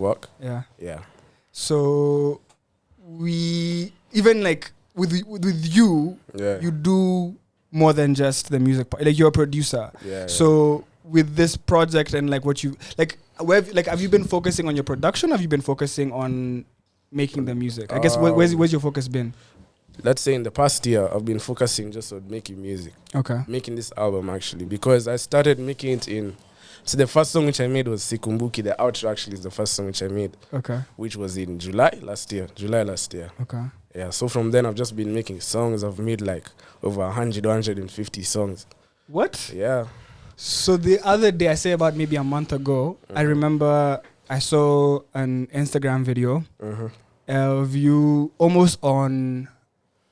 work. Yeah. Yeah. So we even like with you, Yeah. you do more than just the music part. Like you're a producer. Yeah. So with this project and like what you like, have you been focusing on your production? Or have you been focusing on making the music? I guess where's your focus been? Let's say in the past year, I've been focusing just on making music. Okay. Making this album actually, because I started making it in. So the first song which I made was Sikumbuki. The outro actually is the first song which I made. Okay. Which was in July last year. Okay. Yeah. So from then I've just been making songs. I've made like over 150 songs. What? Yeah. So the other day, I say about maybe a month ago, I remember I saw an Instagram video of you almost on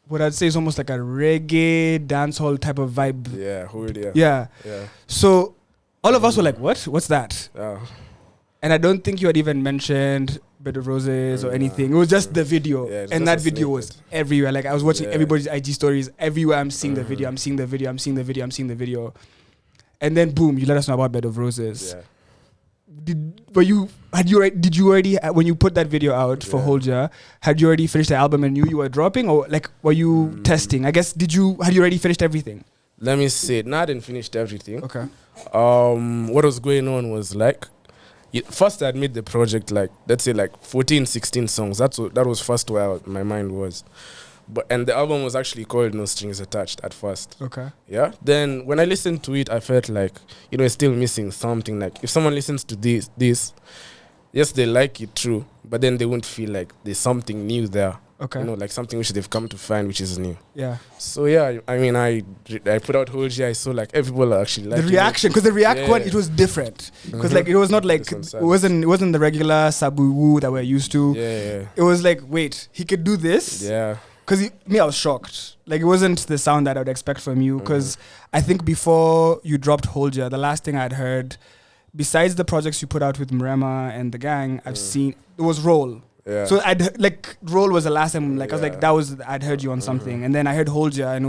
what I'd say is almost like a reggae dancehall type of vibe. Yeah, Yeah. So all of us were like, what? What's that? Yeah. And I don't think you had even mentioned Bed of Roses or anything. It was just the video. Yeah, and that video was everywhere. Like I was watching everybody's IG stories. Everywhere I'm seeing the video. I'm seeing the video. And then boom, you let us know about Bed of Roses. Yeah. Did you already when you put that video out for Holja, had you already finished the album and knew you were dropping, or like were you testing? I guess had you already finished everything? Let me say, I didn't finish everything. Okay. What was going on was like, first I made the project like, let's say like 14, 16 songs. That was first where my mind was. And the album was actually called No Strings Attached at first. Okay. Yeah. Then when I listened to it, I felt like, it's still missing something. Like if someone listens to this, yes, they like it, true, but then they won't feel like there's something new there. Okay. Like something which they've come to find, which is new. Yeah. So yeah, I mean, I put out whole year. I saw like people are actually liking the reaction, because the one, it was different. Because like it was not like it wasn't the regular Sabi Wu that we're used to. Yeah. It was like, wait, he could do this. Yeah. Because I was shocked. Like it wasn't the sound that I would expect from you. Because I think before you dropped Holja, the last thing I'd heard, besides the projects you put out with Mrema and the gang, I've seen it was Roll. Yeah. So Roll was the last time. Like I was like, I'd heard you on something, and then I heard Holja, and it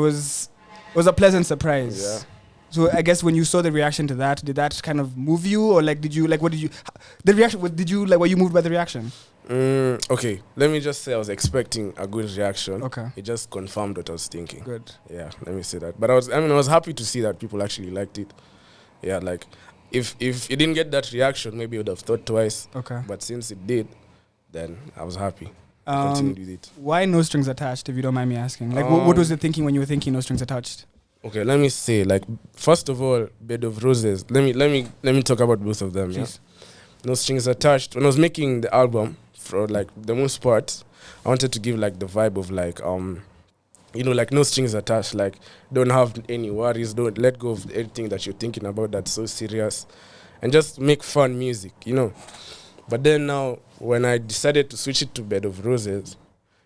was a pleasant surprise. Yeah. So I guess when you saw the reaction to that, did that kind of move you, or like did you like the reaction? Were you moved by the reaction? Okay, let me just say I was expecting a good reaction. Okay. It just confirmed what I was thinking. Good. Yeah, let me say that. But I was happy to see that people actually liked it. Yeah, like if it didn't get that reaction, maybe I would have thought twice. Okay. But since it did, then I was happy. I continued with it. Why No Strings Attached, if you don't mind me asking? Like what was the thinking when you were thinking No Strings Attached? Okay, let me say, like, first of all, Bed of Roses. Let me talk about both of them. Please. Yeah. No Strings Attached. When I was making the album, for like the most part, I wanted to give like the vibe of like like no strings attached. Like don't have any worries. Don't let go of anything that you're thinking about that's so serious, and just make fun music. But then now, when I decided to switch it to Bed of Roses,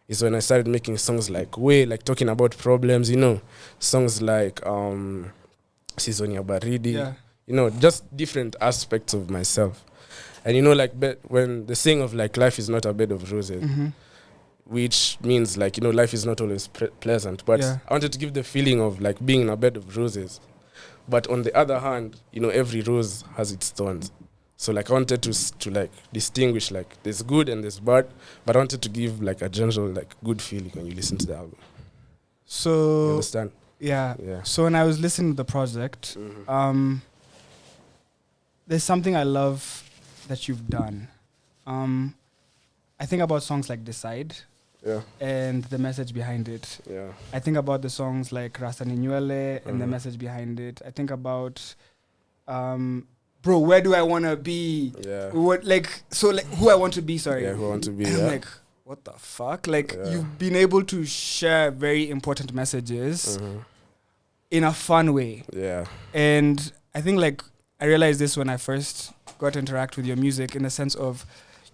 is when I started making songs like like talking about problems. Songs like Sisonia Baridi. Yeah. Just different aspects of myself. And like when the saying of like life is not a bed of roses, which means like life is not always pleasant. But I wanted to give the feeling of like being in a bed of roses. But on the other hand, every rose has its thorns. So like I wanted to like distinguish like there's good and there's bad, but I wanted to give like a general like good feeling when you listen to the album. So you understand? Yeah. So when I was listening to the project, there's something I love that you've done. I think about songs like Decide and the message behind it. Yeah. I think about the songs like Rasta Ninyuele and the message behind it. I think about bro, where do I want to be? Yeah. Who I want to be, sorry. Yeah, who I want to be, I'm like, what the fuck? Like, you've been able to share very important messages in a fun way. Yeah. And I think, like, I realized this when I first got to interact with your music, in the sense of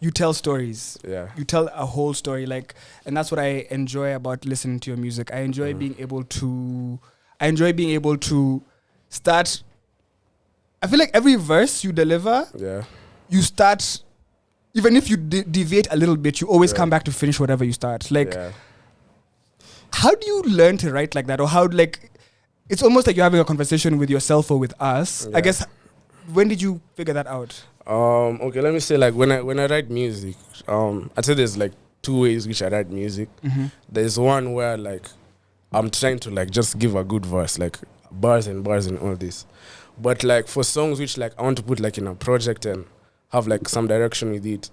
you tell stories. Yeah. You tell a whole story, like, and that's what I enjoy about listening to your music. I enjoy being able to start. I feel like every verse you deliver, you start, even if you deviate a little bit, you always come back to finish whatever you start. Like, how do you learn to write like that? Or how, like, it's almost like you're having a conversation with yourself or with us. I guess, when did you figure that out? Okay, let me say like when I write music, I'd say there's like two ways which I write music. Mm-hmm. There's one where like I'm trying to like just give a good verse, like bars and all this. But like for songs which like I want to put like in a project and have like some direction with it,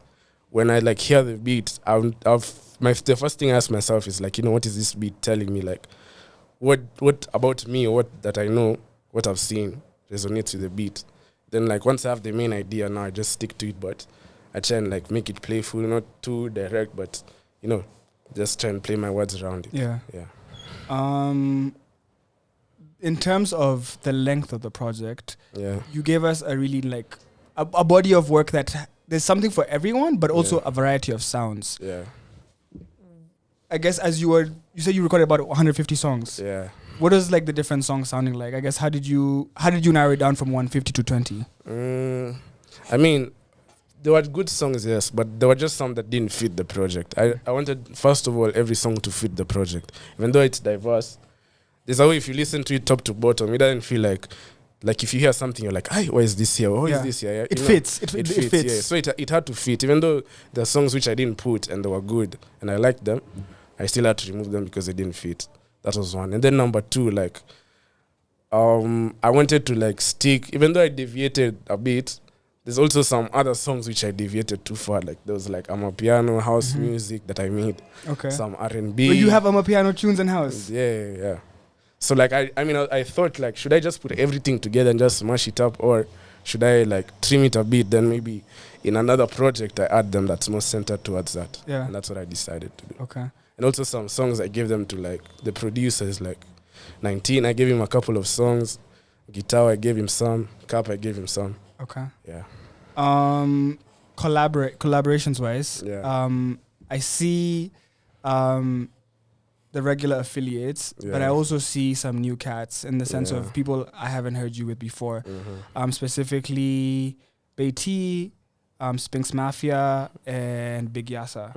when I like hear the beat, the first thing I ask myself is like, what is this beat telling me? Like, what about me or what that I know, what I've seen resonates with the beat. Then like once I have the main idea, now I just stick to it. But I try and like make it playful, not too direct, but just try and play my words around it. Yeah. Yeah. In terms of the length of the project, Yeah. you gave us a really like a body of work that there's something for everyone, but also a variety of sounds. Yeah. I guess you said you recorded about 150 songs. Yeah. What is like the different songs sounding like? I guess how did you narrow it down from 150 to 20? I mean, there were good songs, yes, but there were just some that didn't fit the project. I wanted, first of all, every song to fit the project. Even though it's diverse, there's a way if you listen to it top to bottom, it doesn't feel like if you hear something, you're like, why is this here? Why is this here? Yeah, it fits. It fits. Yeah. So it had to fit. Even though there are songs which I didn't put and they were good and I liked them, I still had to remove them because they didn't fit. That was one. And then number two, like, I wanted to like stick, even though I deviated a bit, there's also some other songs which I deviated too far. Like there was like piano house music that I made. Okay. Some R&B. But you have piano tunes in house. Yeah. So like I thought like, should I just put everything together and just smash it up, or should I like trim it a bit? Then maybe in another project I add them that's more centered towards that. Yeah. And that's what I decided to do. Okay. And also some songs I gave them to like the producers, like 19. I gave him a couple of songs. Guitar I gave him some. Cap I gave him some. Okay. Yeah. Collaborations wise, Yeah. I see the regular affiliates, but I also see some new cats in the sense of people I haven't heard you with before. Specifically Beatty, Spinks Mafia, and Big Yasa.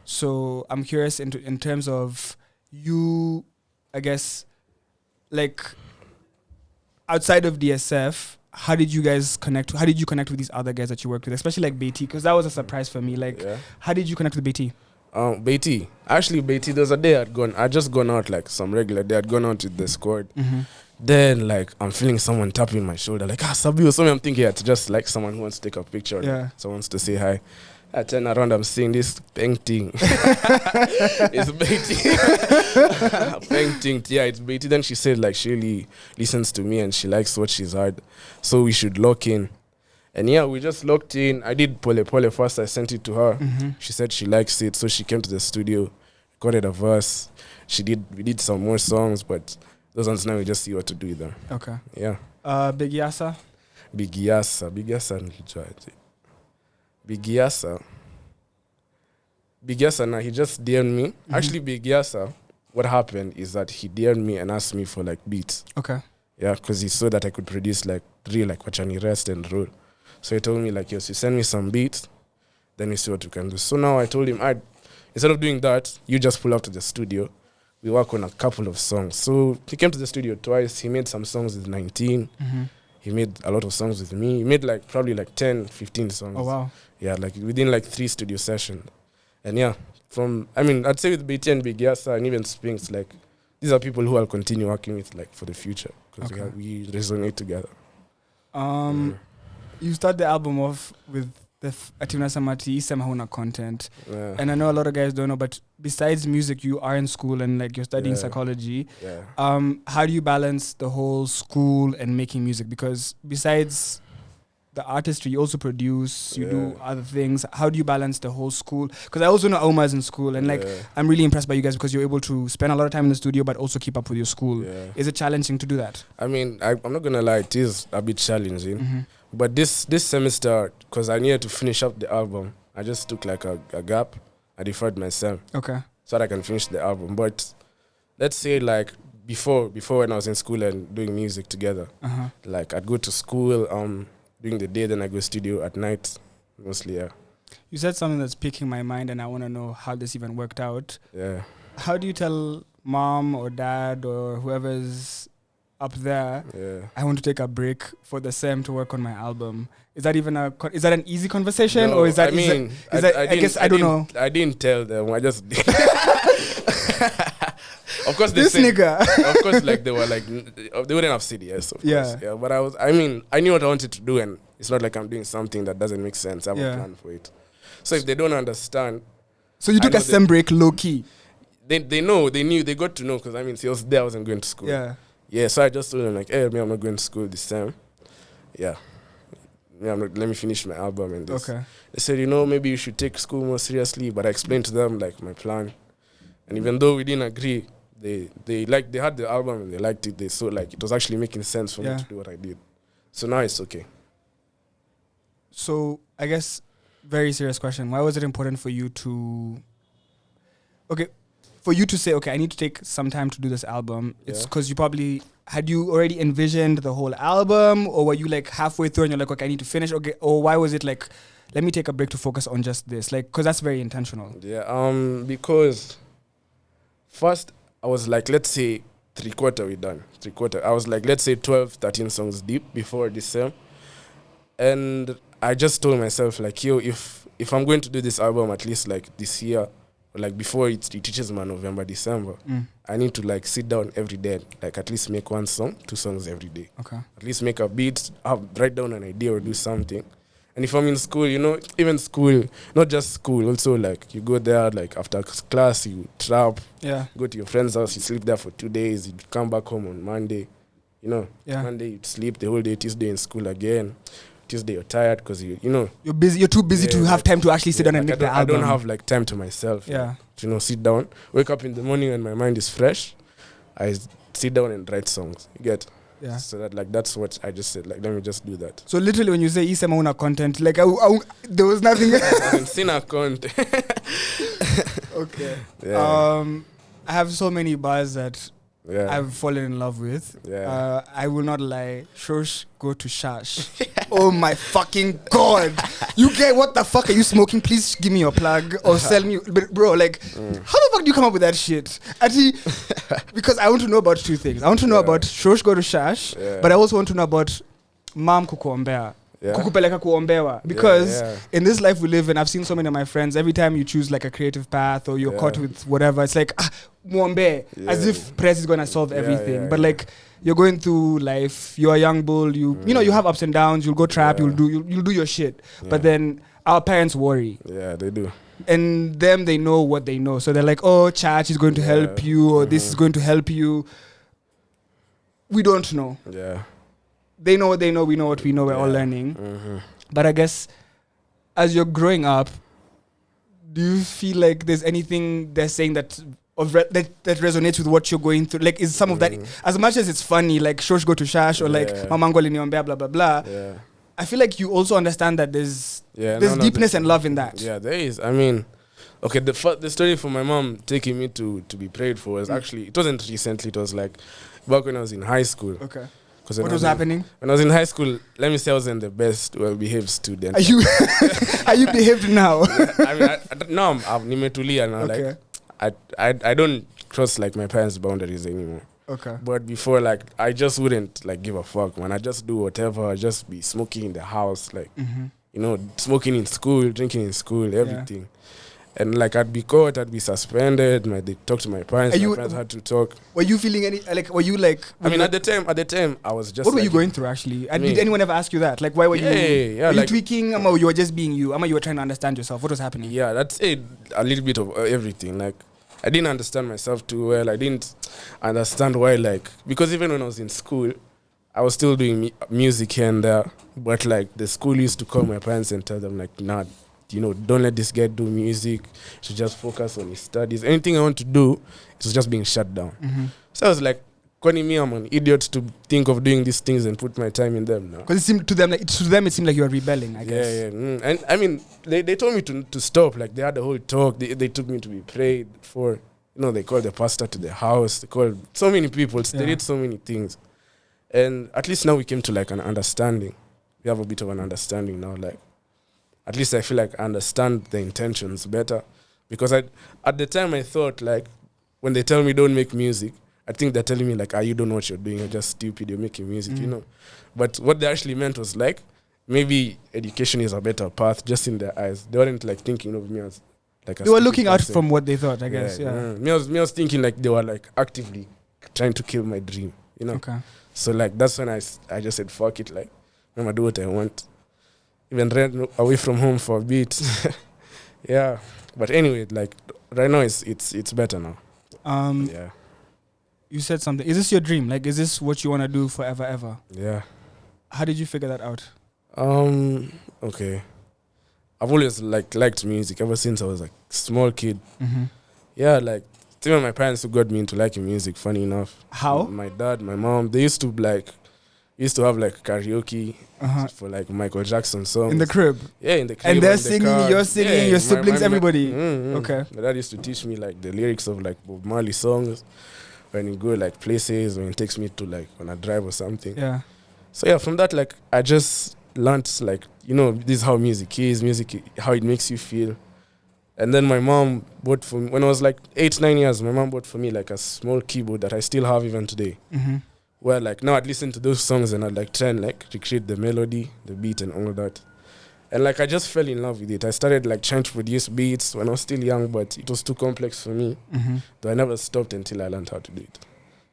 So I'm curious in terms of you, I guess, like outside of DSF, how did you guys connect? How did you connect with these other guys that you worked with, especially like Beatty? Because that was a surprise for me. Like, how did you connect with Beatty? Beatty. Actually, Beatty, there was a day I'd just gone out, like some regular day. I'd gone out with the squad. Then, like, I'm feeling someone tapping my shoulder, like, Sabi Wu. So I'm thinking it's just like someone who wants to take a picture. Yeah. Someone wants to say hi. I turn around, I'm seeing this painting. It's Beatty. Painting. Yeah, it's Beatty. Then she said, like, she really listens to me and she likes what she's heard. So we should lock in. And yeah, we just locked in. I did Pole Pole first. I sent it to her. She said she likes it. So she came to the studio, recorded a verse. We did some more songs, but those ones now we just see what to do with them. Okay. Yeah. Big Yasa? Big Yasa nilijwaje. Big Yasa now he just DM'd me. Actually, Big Yasa, what happened is that he DM'd me and asked me for like beats. Okay. Yeah, because he saw that I could produce like real like Wachani Rest and roll. So he told me like, yes, you send me some beats, then we see what we can do. So now I told him, instead of doing that, you just pull up to the studio. We work on a couple of songs. So he came to the studio twice. He made some songs with 19. He made a lot of songs with me. He made like probably like 10, 15 songs. Oh, wow. Yeah, like within like 3 studio sessions. And yeah, I'd say with BT and Big Yasa and even Spinks, like these are people who I'll continue working with like for the future because we resonate together. You start the album off with the Atina Samati Samahuna content. Yeah. And I know a lot of guys don't know, but besides music, you are in school and like you're studying psychology. Yeah. How do you balance the whole school and making music? Because besides the artistry, you also produce, you do other things. How do you balance the whole school? Because I also know Oma is in school and like I'm really impressed by you guys because you're able to spend a lot of time in the studio but also keep up with your school. Yeah. Is it challenging to do that? I mean, I'm not going to lie, it is a bit challenging. But this semester, because I needed to finish up the album, I just took like a gap. I deferred myself. Okay. So that I can finish the album. But let's say like before when I was in school and doing music together, like I'd go to school during the day, then I go studio at night, mostly, yeah. You said something that's piquing my mind and I want to know how this even worked out. Yeah. How do you tell mom or dad or whoever's up there. Yeah. I want to take a break for the SEM to work on my album. Is that even is that an easy conversation, No, or is that? I mean, I guess I don't know. I didn't tell them. I just. Of course, This nigga. Of course, like they were like they wouldn't have said yes. Of course, yeah. But I mean, I knew what I wanted to do, and it's not like I'm doing something that doesn't make sense. I have a plan for it. So if they don't understand, so you took a SEM break low key. They knew, they got to know, because I mean, since there I wasn't going to school. Yeah. So I just told them like, hey, I'm not going to school this time. Yeah. Let me finish my album and this. Okay. They said, maybe you should take school more seriously. But I explained to them like my plan, and even though we didn't agree, they had the album and they liked it. They saw like it was actually making sense for me to do what I did. So now it's okay. So I guess very serious question. Why was it important for you to? Okay. For you to say, okay, I need to take some time to do this album, it's because you probably, had you already envisioned the whole album, or were you like halfway through and you're like, okay, I need to finish, okay, or why was it like, let me take a break to focus on just this, like, because that's very intentional. Yeah, because first I was like, let's say we're done. I was like, let's say 12, 13 songs deep before this sem, and I just told myself like, yo, if I'm going to do this album at least like this year, like before it teaches me November, December, I need to like sit down every day, like at least make 1 song, 2 songs every day. Okay. At least make a beat, write down an idea or do something. And if I'm in school, even school, not just school, also like you go there, like after class, you trap, go to your friend's house, you sleep there for 2 days, you come back home on Monday, Monday you sleep the whole day, Tuesday in school again. Tuesday you're tired because you're busy. You're too busy to have time to actually sit down and make the album. I don't have like time to myself. Yeah. To sit down, wake up in the morning and my mind is fresh. I sit down and write songs. You get. Yeah. So that that's what I just said. Like let me just do that. So literally, when you say Isemauna content, like there was nothing. Sina content. Okay. Yeah. I have so many bars that. Yeah. I've fallen in love with. Yeah. I will not lie. Shosh, go to Shash. Oh my fucking God. You get what the fuck are you smoking? Please give me your plug or sell me. But bro, like, how the fuck do you come up with that shit? Actually, because I want to know about 2 things. I want to know about Shosh, go to Shash, but I also want to know about Mam Kukuombea. Kukupeleka kuombewa. Because in this life we live in, I've seen so many of my friends, every time you choose like a creative path or you're caught with whatever, it's like, muombe, as if press is going to solve everything. But like, you're going through life, you're a young bull, you have ups and downs, you'll go trap, you'll do your shit. But then our parents worry. Yeah, they do. And them, they know what they know. So they're like, oh, church is going to help you, or this is going to help you. We don't know. Yeah. They know what they know, we know what we know, we're all learning. But I guess as you're growing up, do you feel like there's anything they're saying that resonates with what you're going through? Like, is some of that, as much as it's funny, like Shosh go to Shash or like Mamango liniombea, blah, blah, blah, I feel like you also understand that there's deepness and love in that. Yeah, there is. I mean, okay, the story for my mom taking me to be prayed for was actually, it wasn't recently, it was like back when I was in high school. Okay. What was happening? When I was in high school, let me say I wasn't the best well-behaved student. Are you behaved now? I mean, now I'm nimetulia now. Okay. Like, I don't cross like my parents' boundaries anymore. Okay. But before, like, I just wouldn't like give a fuck, man. I just do whatever. I just be smoking in the house, like, smoking in school, drinking in school, everything. And like I'd be caught, I'd be suspended. They talk to my parents. My parents had to talk. Were you feeling any like? Were you like? I mean, at the time, I was just. What were you going through actually? Did anyone ever ask you that? Like, why were you? Yeah. Were you tweaking? Or you were just being you? Or you were trying to understand yourself? What was happening? Yeah, that's it. A little bit of everything. Like, I didn't understand myself too well. I didn't understand why. Like, because even when I was in school, I was still doing music here and there. But like, the school used to call my parents and tell them like, nah. Don't let this guy do music. He should just focus on his studies. Anything I want to do, it's just being shut down. So I was like, calling me, I'm an idiot to think of doing these things and put my time in them now. Because it seemed to them, it seemed like you were rebelling, I guess. Yeah. And I mean, they told me to stop. Like, they had a whole talk. They took me to be prayed for. They called the pastor to the house. They called so many people. They did so many things. And at least now we came to like an understanding. We have a bit of an understanding now, like. At least I feel like I understand the intentions better. Because at the time I thought, like, when they tell me don't make music, I think they're telling me like, you don't know what you're doing. You're just stupid. You're making music, you know. But what they actually meant was like, maybe education is a better path, just in their eyes. They weren't like thinking of me as like a They were stupid looking out person. from what they thought, I guess. Yeah. Me, I was thinking like they were like actively trying to kill my dream, you know. Okay. So like that's when I just said fuck it, like I'm gonna do what I want. Even ran away from home for a bit. Yeah. But anyway, like right now it's better now. Yeah. You said something. Is this your dream? Like, is this what you want to do forever, ever? Yeah. How did you figure that out? Okay. I've always liked music ever since I was like small kid. Mm-hmm. Yeah, like even my parents who got me into liking music, funny enough. How? My dad, my mom, they used to have like karaoke for like Michael Jackson songs. In the crib? Yeah, in the crib. And they're in the singing, car. you're singing, your siblings, everybody. Okay. My dad used to teach me like the lyrics of like Bob Marley songs when you go like places, when he takes me to like on a drive or something. Yeah. So yeah, from that like I just learned like, you know, this is how music is, how it makes you feel. And then my mom bought for me, when I was like 8-9 years, my mom bought for me like a small keyboard that I still have even today. Mm-hmm. Where like now I'd listen to those songs and I'd like try and like recreate the melody, the beat and all of that. And like I just fell in love with it. I started like trying to produce beats when I was still young, but it was too complex for me. Mm-hmm. So I never stopped until I learned how to do it.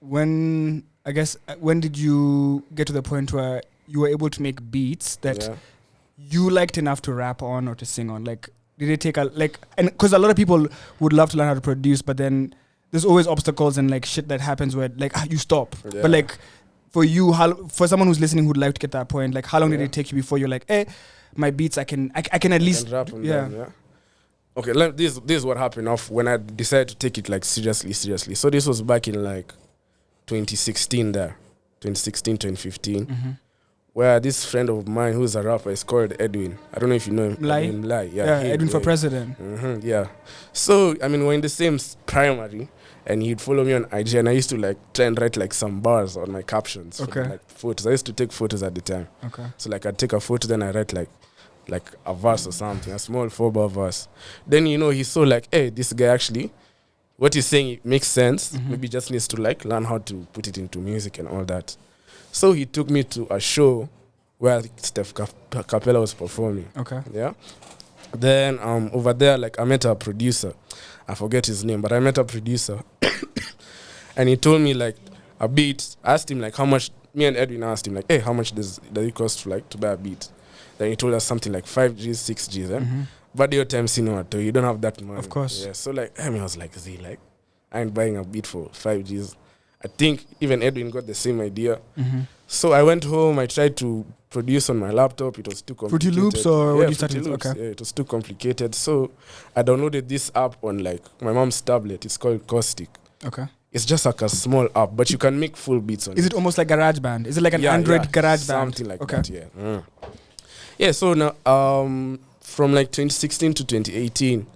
When did you get to the point where you were able to make beats that you liked enough to rap on or to sing on? Like, did it take and because a lot of people would love to learn how to produce, but then there's always obstacles and like shit that happens where like you stop. Yeah. But like for you, for someone who's listening who'd like to get that point, like how long did it take you before you're like, my beats I can at least rap on them, yeah. Okay, this is what happened off when I decided to take it like seriously. So this was back in like 2016 there, 2015, where this friend of mine who's a rapper is called Edwin. I don't know if you know him. Mlai. Yeah, Edwin for president. Yeah. So I mean we're in the same primary, and he'd follow me on IG, and I used to like try and write like some bars on my captions. Okay. For, like photos. I used to take photos at the time. Okay. So like I'd take a photo, then I write like a verse or something, a small 4-bar verse. Then you know he saw like, hey, this guy actually, what he's saying it makes sense. Maybe just needs to like learn how to put it into music and all that. So he took me to a show where Steph Capella was performing. Okay. Yeah. Then over there, like I met a producer. I forget his name, but I met a producer, and he told me like a beat. I asked him like how much. Me and Edwin asked him like, hey, how much does it cost to buy a beat? Then he told us something like 5Gs, 6Gs. But your time, you don't have that money. Of course. Yeah. So like, I was like, I ain't buying a beat for 5Gs. I think even Edwin got the same idea. So I went home. I tried to produce on my laptop. It was too complicated. Fruity Loops or what you started? Loops. Okay. Yeah, it was too complicated. So I downloaded this app on like my mom's tablet. It's called Caustic. Okay. It's just like a small app, but you can make full beats on it. Is it almost like GarageBand? Is it like an Android GarageBand? Something like that, yeah. Yeah, so now from like 2016 to 2018,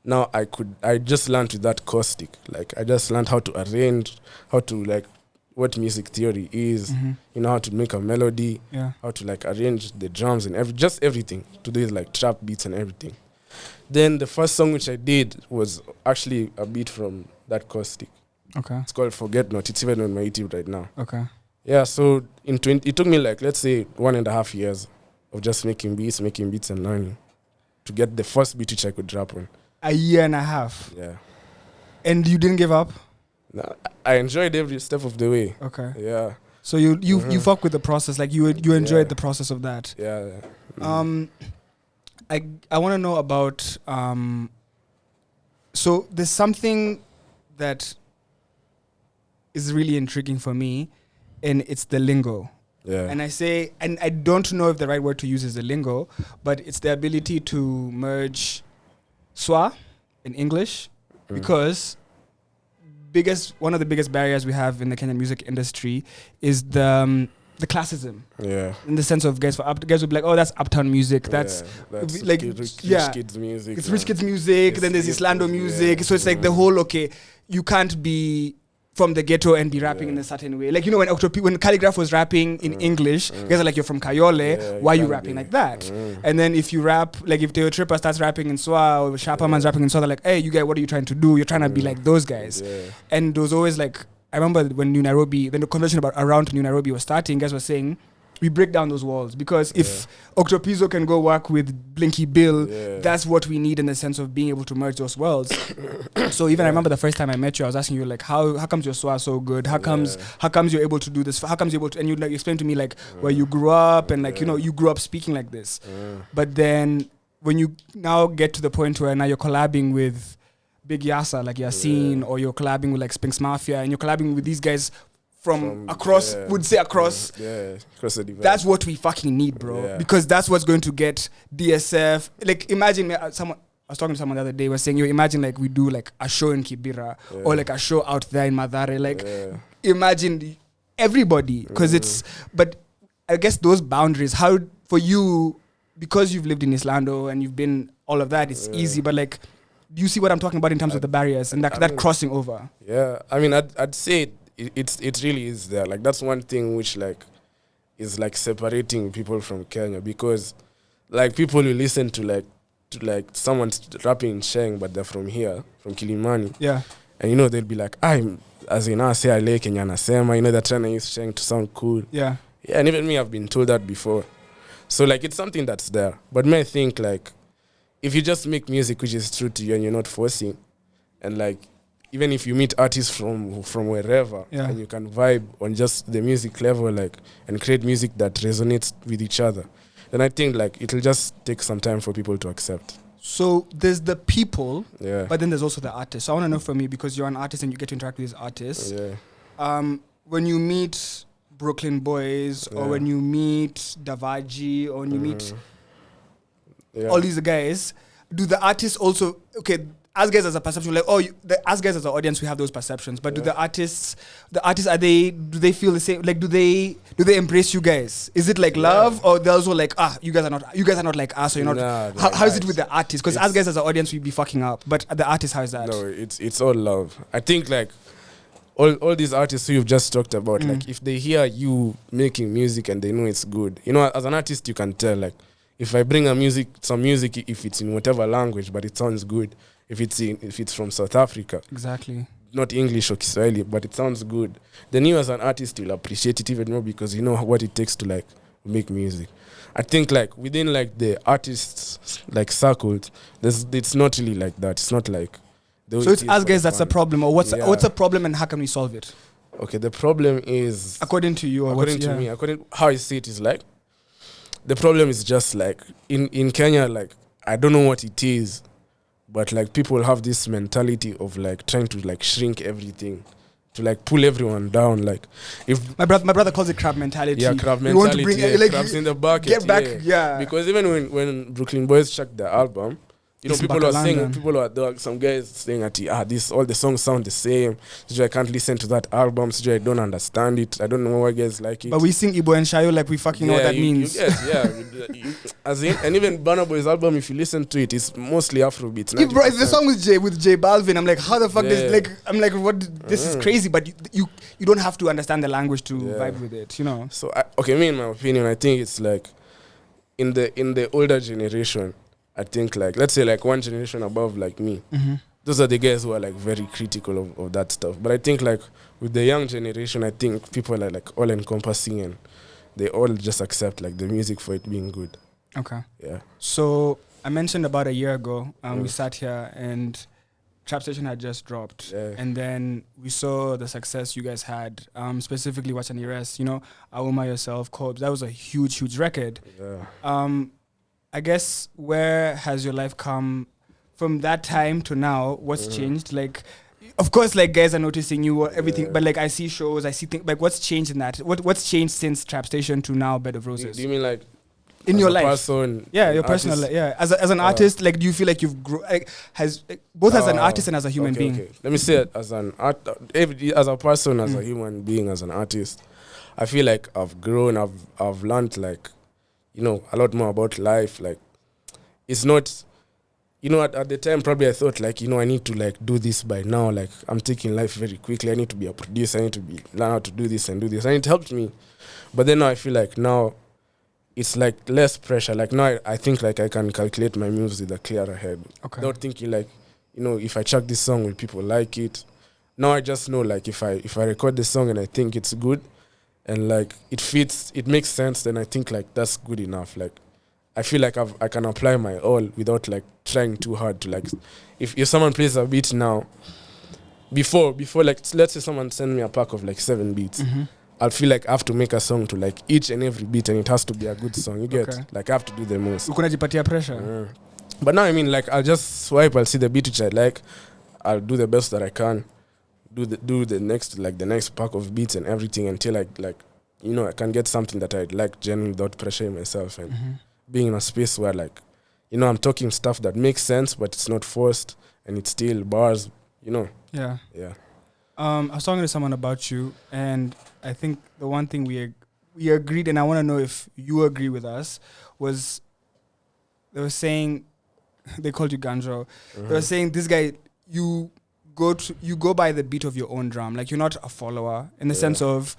now I just learned with that Caustic. Like I just learned how to arrange, how to like what music theory is, you know, how to make a melody, how to like arrange the drums and everything to do like trap beats and everything. Then the first song which I did was actually a beat from that Caustic. Okay. It's called Forget Not. It's even on my YouTube right now. Okay. Yeah, so it took me like, let's say 1.5 years of just making beats and learning to get the first beat which I could rap on. 1.5 years. Yeah. And you didn't give up? No, I enjoyed every step of the way. Okay. Yeah. So you fuck with the process, like you enjoyed the process of that. Yeah. I want to know about so there's something that is really intriguing for me, and it's the lingo. Yeah. And I don't know if the right word to use is the lingo, but it's the ability to merge Swa in English, because one of the biggest barriers we have in the Kenyan music industry is the classism. Yeah. In the sense of guys would be like, oh, that's uptown music. That's like rich kids music. It's rich kids music. Then there's Islando music. Yeah. So it's like the whole you can't be from the ghetto and be rapping in a certain way. Like, you know, when Calligraph was rapping in English, guys are like, you're from Kayole, why are you rapping like that? And then if you rap, like if Teo Tripper starts rapping in Swa or Shapaman's rapping in Swa, they're like, hey, you guys, what are you trying to do? You're trying to be like those guys. And there was always like I remember when New Nairobi, when the conversation about around New Nairobi was starting, guys were saying, we break down those walls because if Octopizzo can go work with Blinky Bill, that's what we need in the sense of being able to merge those worlds. So even I remember the first time I met you, I was asking you like, how comes your Swa so good? How comes you're able to do this? How comes you're able to? And you like explain to me like where you grew up and like you grew up speaking like this. But then when you now get to the point where now you're collabing with Big Yasa like Yasin, or you're collabing with like Spinks Mafia, and you're collabing with these guys from across, would say across the divide. That's what we fucking need, bro. Because that's what's going to get DSF. Like, imagine I was talking to someone the other day, was saying, imagine like we do like a show in Kibera or like a show out there in Madare. Like, imagine everybody, because it's. But I guess those boundaries, how for you, because you've lived in Islando and you've been all of that, it's easy. But like, do you see what I'm talking about in terms of the barriers and that crossing over? Yeah, I mean, I'd say it really is there. Like, that's one thing which like is like separating people from Kenya, because like people who listen to like someone rapping in Sheng, but they're from here, from Kilimani. Yeah. And they'll be like, I'm as in I say I like Kenya Nasema, they're trying to use Sheng to sound cool. Yeah. Yeah, and even me, I've been told that before. So like it's something that's there. But me, I think like if you just make music which is true to you and you're not forcing, and like even if you meet artists from wherever and you can vibe on just the music level, like, and create music that resonates with each other, then I think like it'll just take some time for people to accept. So there's the people, but then there's also the artists. So I want to know from you, because you're an artist and you get to interact with these artists. When you meet Brooklyn Boys or when you meet Davaji or when you meet all these guys, do the artists also, us guys as a perception, like, us guys as an audience, we have those perceptions, but do the artists, do they feel the same? Like, do they embrace you guys? Is it like love, or they're also like, you guys are not like us, or you're not? How is it with the artists? Because us guys as an audience, we'd be fucking up, but the artists, how is that? No, it's all love. I think like all these artists who you've just talked about, like if they hear you making music and they know it's good, as an artist you can tell, like, if I bring some music, if it's in whatever language, but it sounds good. If it's from South Africa, exactly, not English or Kiswahili, but it sounds good, then you as an artist will appreciate it even more, because you know what it takes to like make music. I think like within like the artists like circles, it's not really like that. It's not like. So it's us guys that's a problem, or what's a problem, and how can we solve it? Okay, the problem is, according to you, or according to me, according how I see it, is like the problem is just like in Kenya, like I don't know what it is. But like people have this mentality of like trying to like shrink everything, to like pull everyone down. Like if my brother calls it crab mentality. Yeah, crab mentality. You want to bring like crabs in the bucket. Get back, Because even when Brooklyn Boys checked the album, people were some guys saying that all the songs sound the same. So I can't listen to that album. So I don't understand it. I don't know why guys like it. But we sing Ibo and Shayo like we fucking know what that means. As in, and even Burna Boy's album, if you listen to it, it's mostly Afrobeats. Bro, the song with J Balvin, I'm like, how the fuck this? Like, I'm like, what? This is crazy. But you don't have to understand the language to vibe with it, So me, in my opinion, I think it's like in the older generation. I think like, let's say like one generation above like me, those are the guys who are like very critical of that stuff. But I think like with the young generation, I think people are like all encompassing and they all just accept like the music for it being good. Okay. Yeah. So I mentioned about a year ago, we sat here and Trap Station had just dropped. Yeah. And then we saw the success you guys had, specifically Watch and Rest, Auma Yourself, Corbs. That was a huge, huge record. Yeah. I guess, where has your life come from that time to now? What's changed? Like, of course, like guys are noticing you or everything, but like I see shows, I see things. Like, what's changed in that? What's changed since Trap Station to now Bed of Roses? Do you mean like in your life? Person, your personal life. Yeah, as an artist, like, do you feel like you've grown? Like, both as an artist and as a human being? Okay. Let me say it as as a person, as a human being, as an artist. I feel like I've grown. I've learned like, a lot more about life. Like, it's not, at the time probably I thought like, I need to like do this by now. Like, I'm taking life very quickly. I need to be a producer. I need to learn how to do this and do this. And it helped me. But then now I feel like now it's like less pressure. Like now I think like I can calculate my moves with a clearer head. Okay. Without thinking like, if I chuck this song, will people like it? now I just know like if I record the song and I think it's good and like it fits, it makes sense, then I think like that's good enough. Like I feel like I can apply my all without like trying too hard to like. If someone plays a beat now, before like let's say someone send me a pack of like 7 beats, I'll feel like I have to make a song to like each and every beat, and it has to be a good song. You get like I have to do the most. Unajipatia pressure. But now I mean like I'll just swipe. I'll see the beat which I like. I'll do the best that I can. Do the next pack of beats and everything until I like I can get something that I like genuinely without pressuring myself and being in a space where like I'm talking stuff that makes sense but it's not forced and it's still bars. Yeah. Yeah. I was talking to someone about you, and I think the one thing we agreed, and I want to know if you agree with us, was they were saying they called you Ganjo. They were saying this guy, you go by the beat of your own drum. Like you're not a follower in the sense of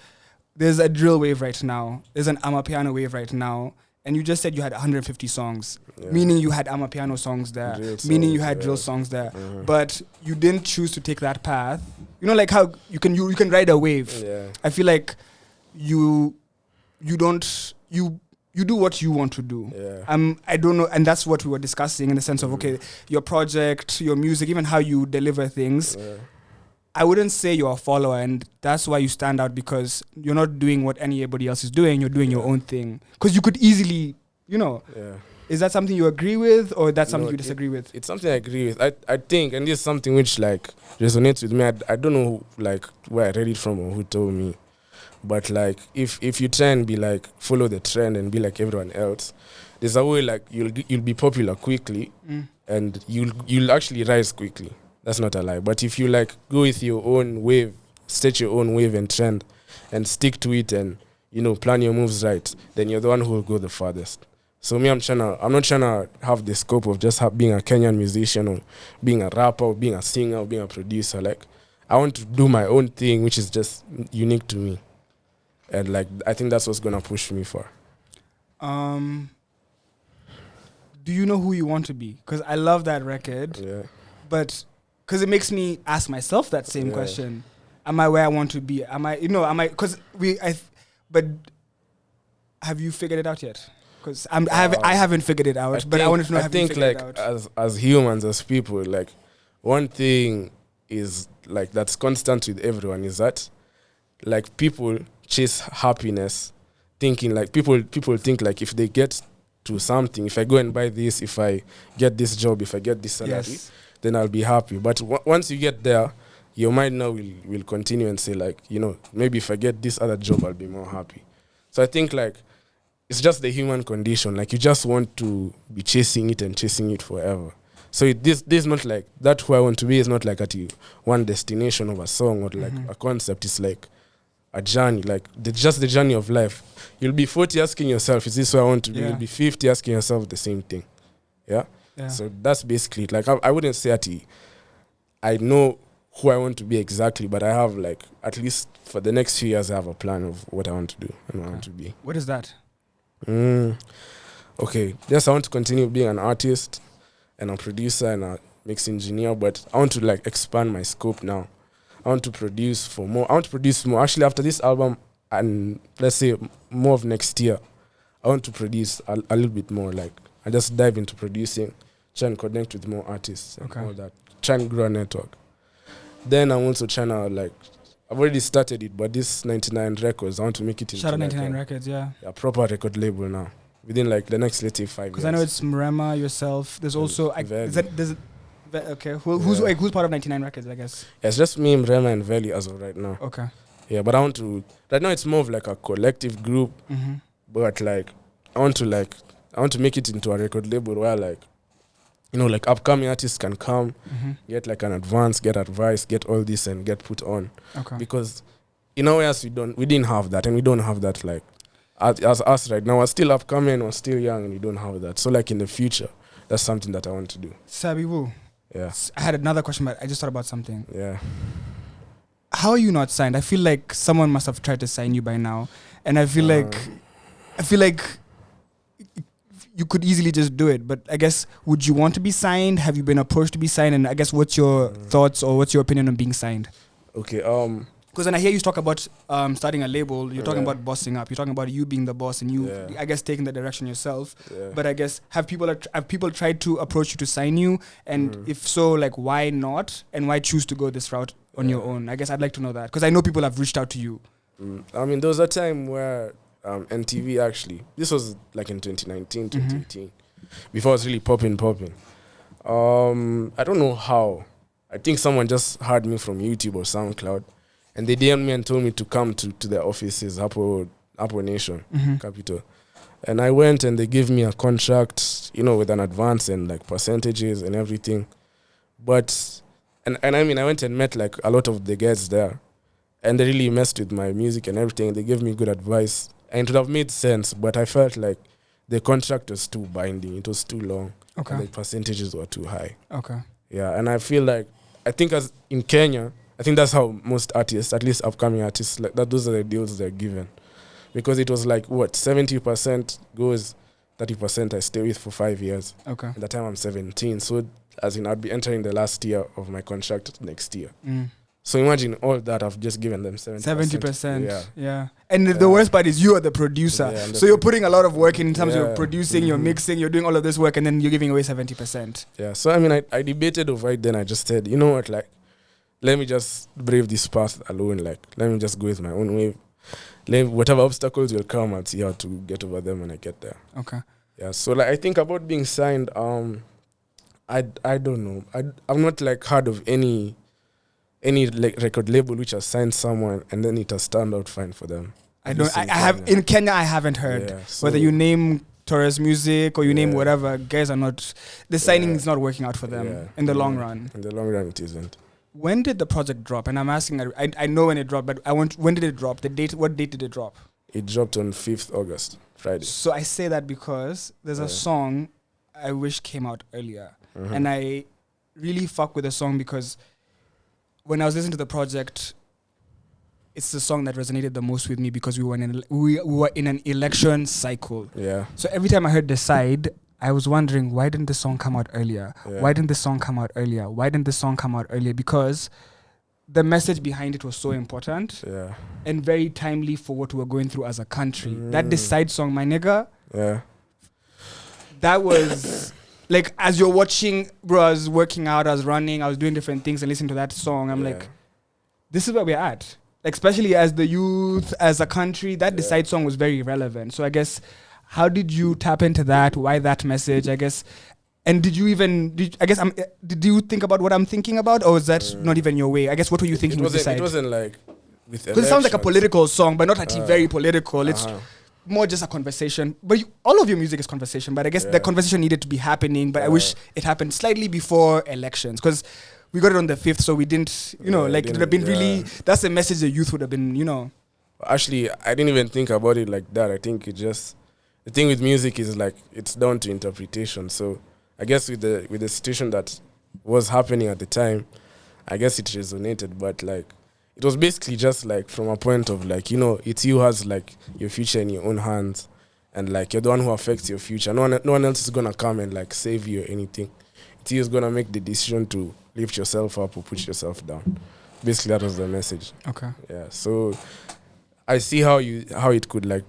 there's a drill wave right now, there's an amapiano wave right now, and you just said you had 150 songs, meaning you had amapiano songs there, meaning you had drill songs there, but you didn't choose to take that path. Like how you can ride a wave. Yeah. I feel like you do what you want to do. Yeah. I don't know, and that's what we were discussing in the sense of okay, your project, your music, even how you deliver things. Yeah. I wouldn't say you're a follower, and that's why you stand out, because you're not doing what anybody else is doing. You're doing your own thing. Because you could easily, Yeah. Is that something you agree with, or that's something you disagree with? It's something I agree with. I think, and this is something which like resonates with me. I don't know like where I read it from or who told me, but like if you try and be like follow the trend and be like everyone else, there's a way like you'll be popular quickly and you'll actually rise quickly. That's not a lie. But if you like go with your own wave, set your own wave and trend, and stick to it, and plan your moves right, then you're the one who will go the farthest. So me, I'm not trying to have the scope of just being a Kenyan musician or being a rapper or being a singer or being a producer. Like I want to do my own thing, which is just unique to me, and like I think that's what's gonna push me far. Do you know who you want to be? Because I love that record. Yeah. But because it makes me ask myself that same question: am I where I want to be? Am I? Because but have you figured it out yet? Because I haven't figured it out, but I wanted to know. Have you figured it out? as humans, as people, like one thing is like that's constant with everyone is that like people chase happiness, thinking like people think like if they get to something, if I go and buy this, if I get this job, if I get this salary, then I'll be happy. But once you get there, your mind now will continue and say like, maybe if I get this other job, I'll be more happy. So I think like it's just the human condition. Like you just want to be chasing it and chasing it forever. So this is not like that. Who I want to be is not like at one destination of a song or like a concept. It's like a journey, like just the journey of life. You'll be 40 asking yourself, is this where I want to be? You'll be 50 asking yourself the same thing. Yeah. So that's basically it. Like I wouldn't say that I know who I want to be exactly, but I have like at least for the next few years I have a plan of what I want to do and what I want to be. What is that? Okay. Yes, I want to continue being an artist and a producer and a mix engineer, but I want to like expand my scope now. I want to produce more. Actually, after this album and let's say more of next year, I want to produce a little bit more. Like I just dive into producing, try and connect with more artists and all that. Try and grow a network. Then I'm also trying to like, I've already started it, but this 99 Records, I want to make it into Shout out 99 Records, a proper record label now. Within like the next, let's say 5 years. Because I know it's Mrema, yourself. There's also okay. Who's part of 99 Records? I guess. Yeah, it's just me, Mrema, and Veli as of right now. Okay. Yeah, but I want to. Right now, it's more of like a collective group. But like, I want to make it into a record label where like, like upcoming artists can come, get like an advance, get advice, get all this, and get put on. Okay. Because in our years we didn't have that, and we don't have that. Like, as us right now, we're still upcoming, we're still young, and we don't have that. So like in the future, that's something that I want to do. Sabi Wu. Yeah. I had another question, but I just thought about something. Yeah. How are you not signed? I feel like someone must have tried to sign you by now, and I feel like you could easily just do it. But I guess, would you want to be signed? Have you been approached to be signed? And I guess, what's your thoughts or what's your opinion on being signed? Okay. Because when I hear you talk about starting a label, you're talking Yeah. about bossing up. You're talking about you being the boss and you, Yeah. I guess, taking the direction yourself. Yeah. But I guess have people tried to approach you to sign you? And if so, like why not? And why choose to go this route on your own? I guess I'd like to know that because I know people have reached out to you. I mean, there was a time where NTV actually, this was like in 2019, 2018, before I was really popping. I don't know how. I think someone just heard me from YouTube or SoundCloud, and they DM'd me and told me to come to their offices, Apo Nation, Capital. And I went and they gave me a contract, with an advance and like percentages and everything. But, and I mean, I went and met like a lot of the guys there, and they really messed with my music and everything. They gave me good advice, and it would have made sense, but I felt like the contract was too binding. It was too long. Okay. And the percentages were too high. Okay. Yeah, and I feel like, I think as in Kenya, I think that's how most artists, at least upcoming artists, like that, those are the deals they're given. Because it was like, 70% goes, 30% I stay with for 5 years. Okay. At the time I'm 17. So, as in, I'd be entering the last year of my contract next year. So imagine all that I've just given them 70%. 70%. Yeah. And the worst part is you are the producer. Yeah, so you're putting a lot of work in terms of Yeah. producing, you're mixing, you're doing all of this work, and then you're giving away 70%. Yeah. So I mean, I debated over it. Then I just said, you know what, like, let me just brave this path alone. Like, let me just go with my own way. Whatever obstacles will come, I'll see how to get over them when I get there. Okay. Yeah. So like, I think about being signed. I don't know. I'm not like heard of any like record label which has signed someone and then it has turned out fine for them. I have in Kenya. I haven't heard whether you name Torres Music or you name whatever. Guys are not. The signing is not working out for them in the long run. In the long run, it isn't. When did the project drop? And I'm asking. I know when it dropped, but when did it drop? The date. What date did it drop? It dropped on 5th August, Friday. So I say that because there's a song I wish came out earlier, and I really fuck with the song because when I was listening to the project, it's the song that resonated the most with me because we were in an election cycle. Yeah. So every time I heard Decide, I was wondering, why didn't the song come out earlier? Yeah. Why didn't the song come out earlier? Why didn't the song come out earlier? Because the message behind it was so important and very timely for what we're going through as a country. That Decide song, my nigga, that was... Like, as you're watching, bro, I was working out, I was running, I was doing different things and listening to that song. I'm like, this is where we're at. Like, especially as the youth, as a country, that Decide song was very relevant. So I guess, how did you tap into that? Why that message? I guess, and did you think about what I'm thinking about? Or is that not even your way? I guess, what were you thinking with Decide? It wasn't like... Because it sounds like a political song, but not very political. It's more just a conversation. But all of your music is conversation. But I guess the conversation needed to be happening. But I wish it happened slightly before elections. Because we got it on the 5th, so we didn't, it would have been really... That's the message the youth would have been, Actually, I didn't even think about it like that. I think it just... The thing with music is like, it's down to interpretation. So I guess with the situation that was happening at the time, I guess it resonated. But like... It was basically just like from a point of like, it's you who has like your future in your own hands and like you're the one who affects your future. No one else is going to come and like save you or anything. It's you who's going to make the decision to lift yourself up or put yourself down. Basically, that was the message. Okay. Yeah. So I see how it could like,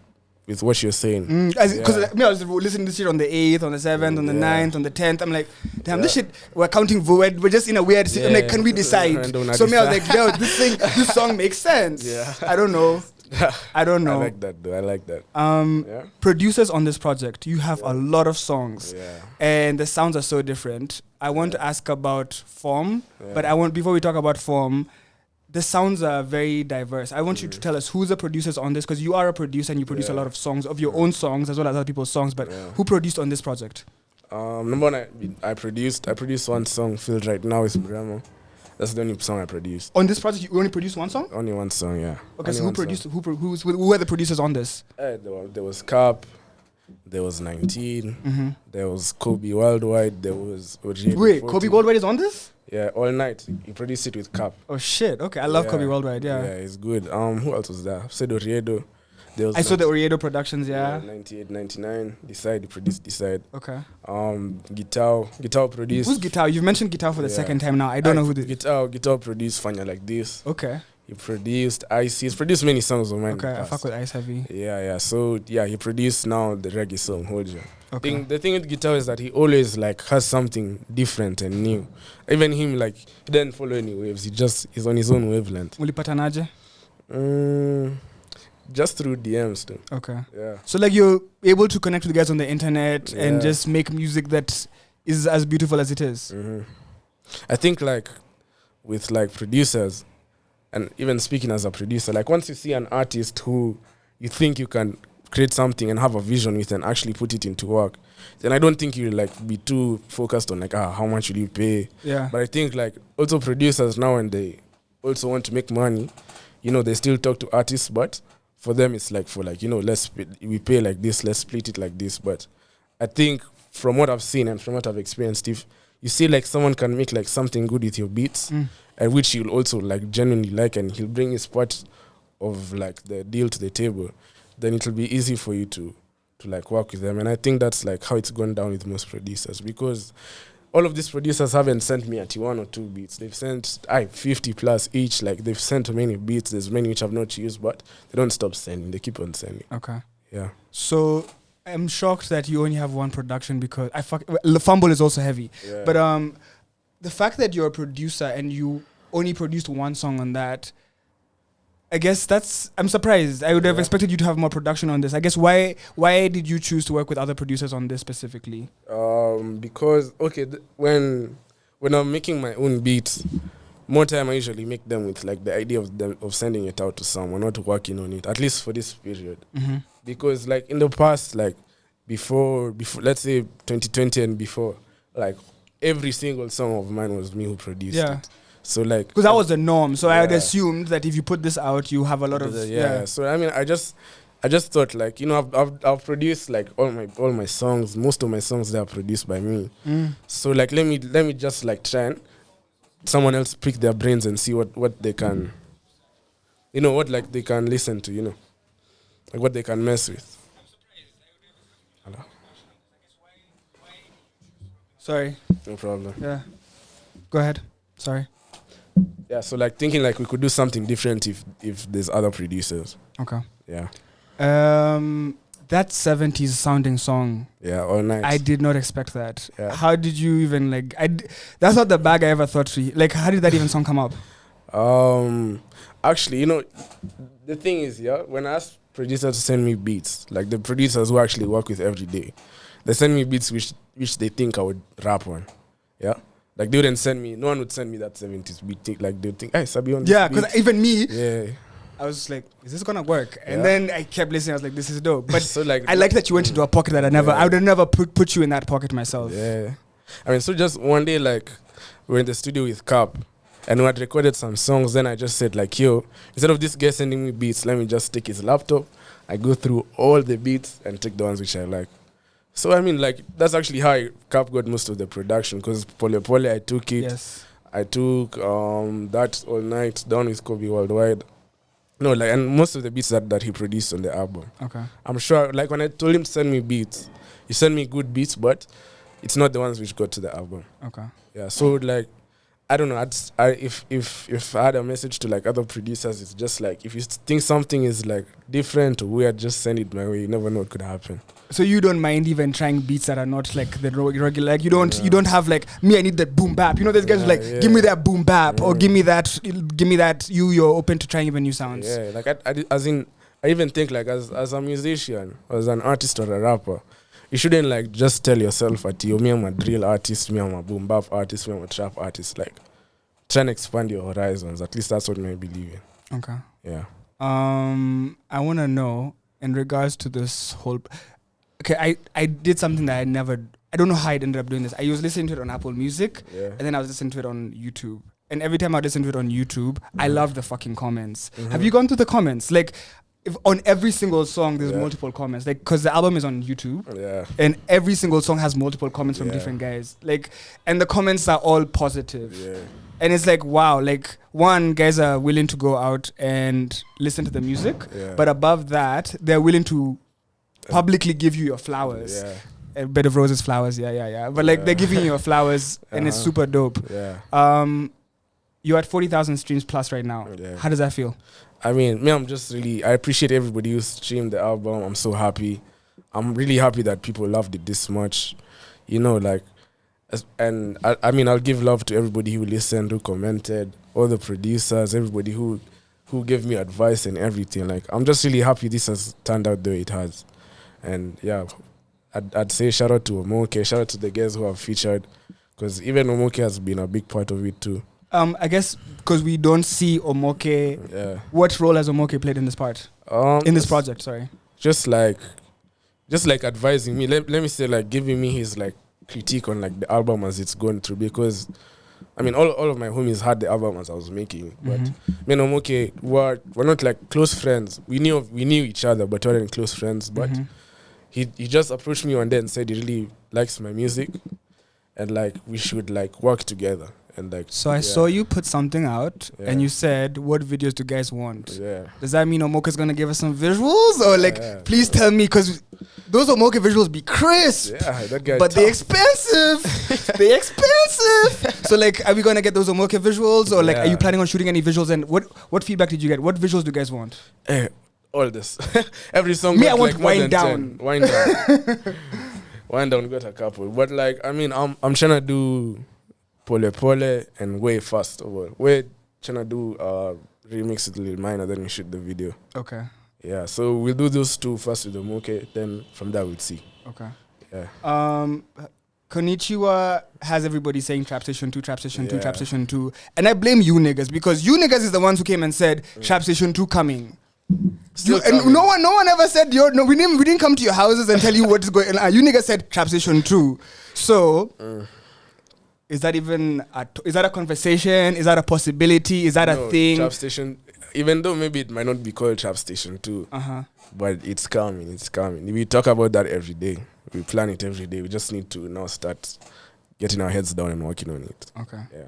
with what you're saying. Because I was listening to this shit on the 8th, on the 7th, on the 9th, on the 10th. I'm like, damn, this shit, we're counting void. We're just in a weird... I'm like, can we decide? So I was like, yo, this song makes sense. Yeah. I don't know. I like that, though. I like that. Producers on this project, you have a lot of songs. Yeah. And the sounds are so different. I want to ask about form. But before we talk about form... The sounds are very diverse. I want you to tell us who's the producers on this, because you are a producer and you produce a lot of songs, of your own songs as well as other people's songs. But who produced on this project? Number one, I produced one song, Filled Right Now with Mremo. That's the only song I produced. On this project, you only produced one song? Only one song, yeah. Okay, so who produced? Who were the producers on this? There was Cap, there was 19, there was Kobe Worldwide, there was Ojiri. Wait, Kobe Worldwide is on this? Yeah, All Night. He produced it with Cap. Oh shit! Okay, I love Kobe Worldwide. Yeah, it's good. Who else was there? Said Oriedo. There was I saw the Oriedo Productions, yeah. 98, 99. Decide, he produced Decide. Okay. Guitar produced. Who's Guitar? You've mentioned Guitar for the second time now. I don't know who the... Guitar produced Fanya Like This. Okay. He produced Ice. He's produced many songs of mine. Okay, I fuck with Ice Heavy. Yeah. So, yeah, he produced now the reggae song, Hold You. Okay. The thing with Guitar is that he always, like, has something different and new. Even him, like, he doesn't follow any waves. He's on his own wavelength. Ulipatanaje? Just through DMs, too. Okay. Yeah. So, like, you're able to connect with guys on the internet and just make music that is as beautiful as it is. Mm-hmm. I think, like, with, like, producers, and even speaking as a producer, like, once you see an artist who you think you can create something and have a vision with and actually put it into work, then I don't think you'll, like, be too focused on, like, how much will you pay? Yeah. But I think, like, also producers now, when they also want to make money, you know, they still talk to artists, but for them it's like, for, like, you know, we pay like this, let's split it like this. But I think from what I've seen and from what I've experienced, if you see, like, someone can make, like, something good with your beats, and which he'll also, like, genuinely like, and he'll bring his part of, like, the deal to the table, then it'll be easy for you to like, work with them. And I think that's, like, how it's gone down with most producers, because all of these producers haven't sent me at 1 or 2 beats. They've sent 50 plus each. Like, they've sent many beats. There's many which I've not used, but they don't stop sending. They keep on sending. Okay. Yeah. So I'm shocked that you only have one production, because Fumble is also heavy. Yeah. But the fact that you're a producer and you only produced one song on that, I guess I'm surprised. I would have expected you to have more production on this. I guess why did you choose to work with other producers on this specifically? Because, okay, when I'm making my own beats, more time I usually make them with, like, the idea of sending it out to someone, not working on it, at least for this period. Mm-hmm. Because, like, in the past, like, before let's say 2020 and before, like, every single song of mine was me who produced it. So, like, because that was the norm. So I had assumed that if you put this out, you have a lot of So I mean, I just thought, like, you know, I've produced, like, all my songs. Most of my songs, they are produced by me. So, like, let me just, like, try and someone else pick their brains and see what they can, you know, what, like, they can listen to, you know, like, what they can mess with. Hello? Sorry. No problem. Yeah. Go ahead. Sorry. Yeah, so, like, thinking, like, we could do something different if there's other producers. Okay. Yeah. That 70s sounding song. Yeah, All Night. I did not expect that. Yeah. How did you even, like, that's not the bag I ever thought to. Like, how did that even song come up? Actually, you know, the thing is, when I ask producers to send me beats, like, the producers who actually work with every day, they send me beats which they think I would rap on. Yeah. Like, they wouldn't send me, no one would send me that 70s beat. Like, they would think, hey, Sabi on this beat. Because even me, yeah, I was like, is this gonna work? And then I kept listening. I was like, this is dope. But so, like, I like that you went into a pocket that I would have never put you in that pocket myself. Yeah. I mean, so just one day, like, we're in the studio with Cap, and we had recorded some songs. Then I just said, like, yo, instead of this guy sending me beats, let me just take his laptop. I go through all the beats and take the ones which I like. So, I mean, like, that's actually how Cap got most of the production, because Pole Pole, I took it. Yes. I took that All Night, Down with Kobe Worldwide. No, like, and most of the beats that he produced on the album. Okay. I'm sure, like, when I told him to send me beats, he sent me good beats, but it's not the ones which got to the album. Okay. Yeah, so, like, I don't know. If I had a message to, like, other producers, it's just like, if you think something is, like, different or weird, just send it my way. You never know what could happen. So you don't mind even trying beats that are not, like, the regular, like, you don't have, like, me, I need that boom bap. You know, there's guys who, like, give me that boom bap or give me that. You're open to trying even new sounds. Yeah, like, I even think, like, as a musician, as an artist or a rapper, you shouldn't, like, just tell yourself that me, I'm a drill artist, me, I'm a boom bap artist, me, I'm a trap artist. Like, try and expand your horizons. At least that's what I believe in. Okay. Yeah. I want to know, in regards to this whole... Okay, I did something that I don't know how I ended up doing this. I was listening to it on Apple Music, and then I was listening to it on YouTube. And every time I listen to it on YouTube, I love the fucking comments. Have you gone through the comments? Like, if on every single song, there's multiple comments. Like, because the album is on YouTube, and every single song has multiple comments from different guys. Like, and the comments are all positive. Yeah. And it's like, wow, like one, guys are willing to go out and listen to the music, but above that, they're willing to publicly give you your flowers. Yeah. A bed of roses, flowers, yeah. But like they're giving you your flowers, and it's super dope. Yeah. You're at 40,000 streams plus right now. Yeah. How does that feel? I mean, me, I appreciate everybody who streamed the album. I'm so happy. I'm really happy that people loved it this much. You know, like, and I mean, I'll give love to everybody who listened, who commented, all the producers, everybody who gave me advice and everything. Like, I'm just really happy this has turned out the way it has. And yeah, I'd say shout out to Omoke, shout out to the guys who have featured, because even Omoke has been a big part of it too. I guess because we don't see Omoke. Yeah. What role has Omoke played in this part? In this project, sorry. Just like advising me. Let me say, like, giving me his like critique on like the album as it's going through, because I mean all of my homies had the album as I was making, but me and Omoke we're not like close friends. We knew each other, but we weren't close friends. But he just approached me one day and said he really likes my music, and like we should like work together. And like, so I saw you put something out, and you said, "What videos do guys want?" Yeah. Does that mean Omoke's gonna give us some visuals, or like, please tell me, because those Omoke visuals be crisp, that guy, but they're expensive. They're expensive. So like, are we gonna get those Omoke visuals, or like, are you planning on shooting any visuals? And what feedback did you get? What visuals do you guys want? All this, every song. Me, I want like wind down. Wind down. Wind down. Got a couple, but like, I mean, I'm trying to do Pole Pole and Way Fast. Way trying to do remix with Lil Minor, then we shoot the video. Okay. Yeah, so we'll do those two first with the Moke, then from there we'll see. Okay. Yeah. Konnichiwa has everybody saying Trap Station 2, Trap Station 2, Trap Station 2. And I blame you niggas, because you niggas is the ones who came and said Trap Station 2 coming. And no one ever said we didn't come to your houses and tell you what is going on. You niggas said Trap Station 2. So is that even is that a conversation? Is that a possibility? Is that a thing? Trap Station, even though maybe it might not be called Trap Station 2, but it's coming. It's coming. We talk about that every day. We plan it every day. We just need to now start getting our heads down and working on it. Okay. Yeah.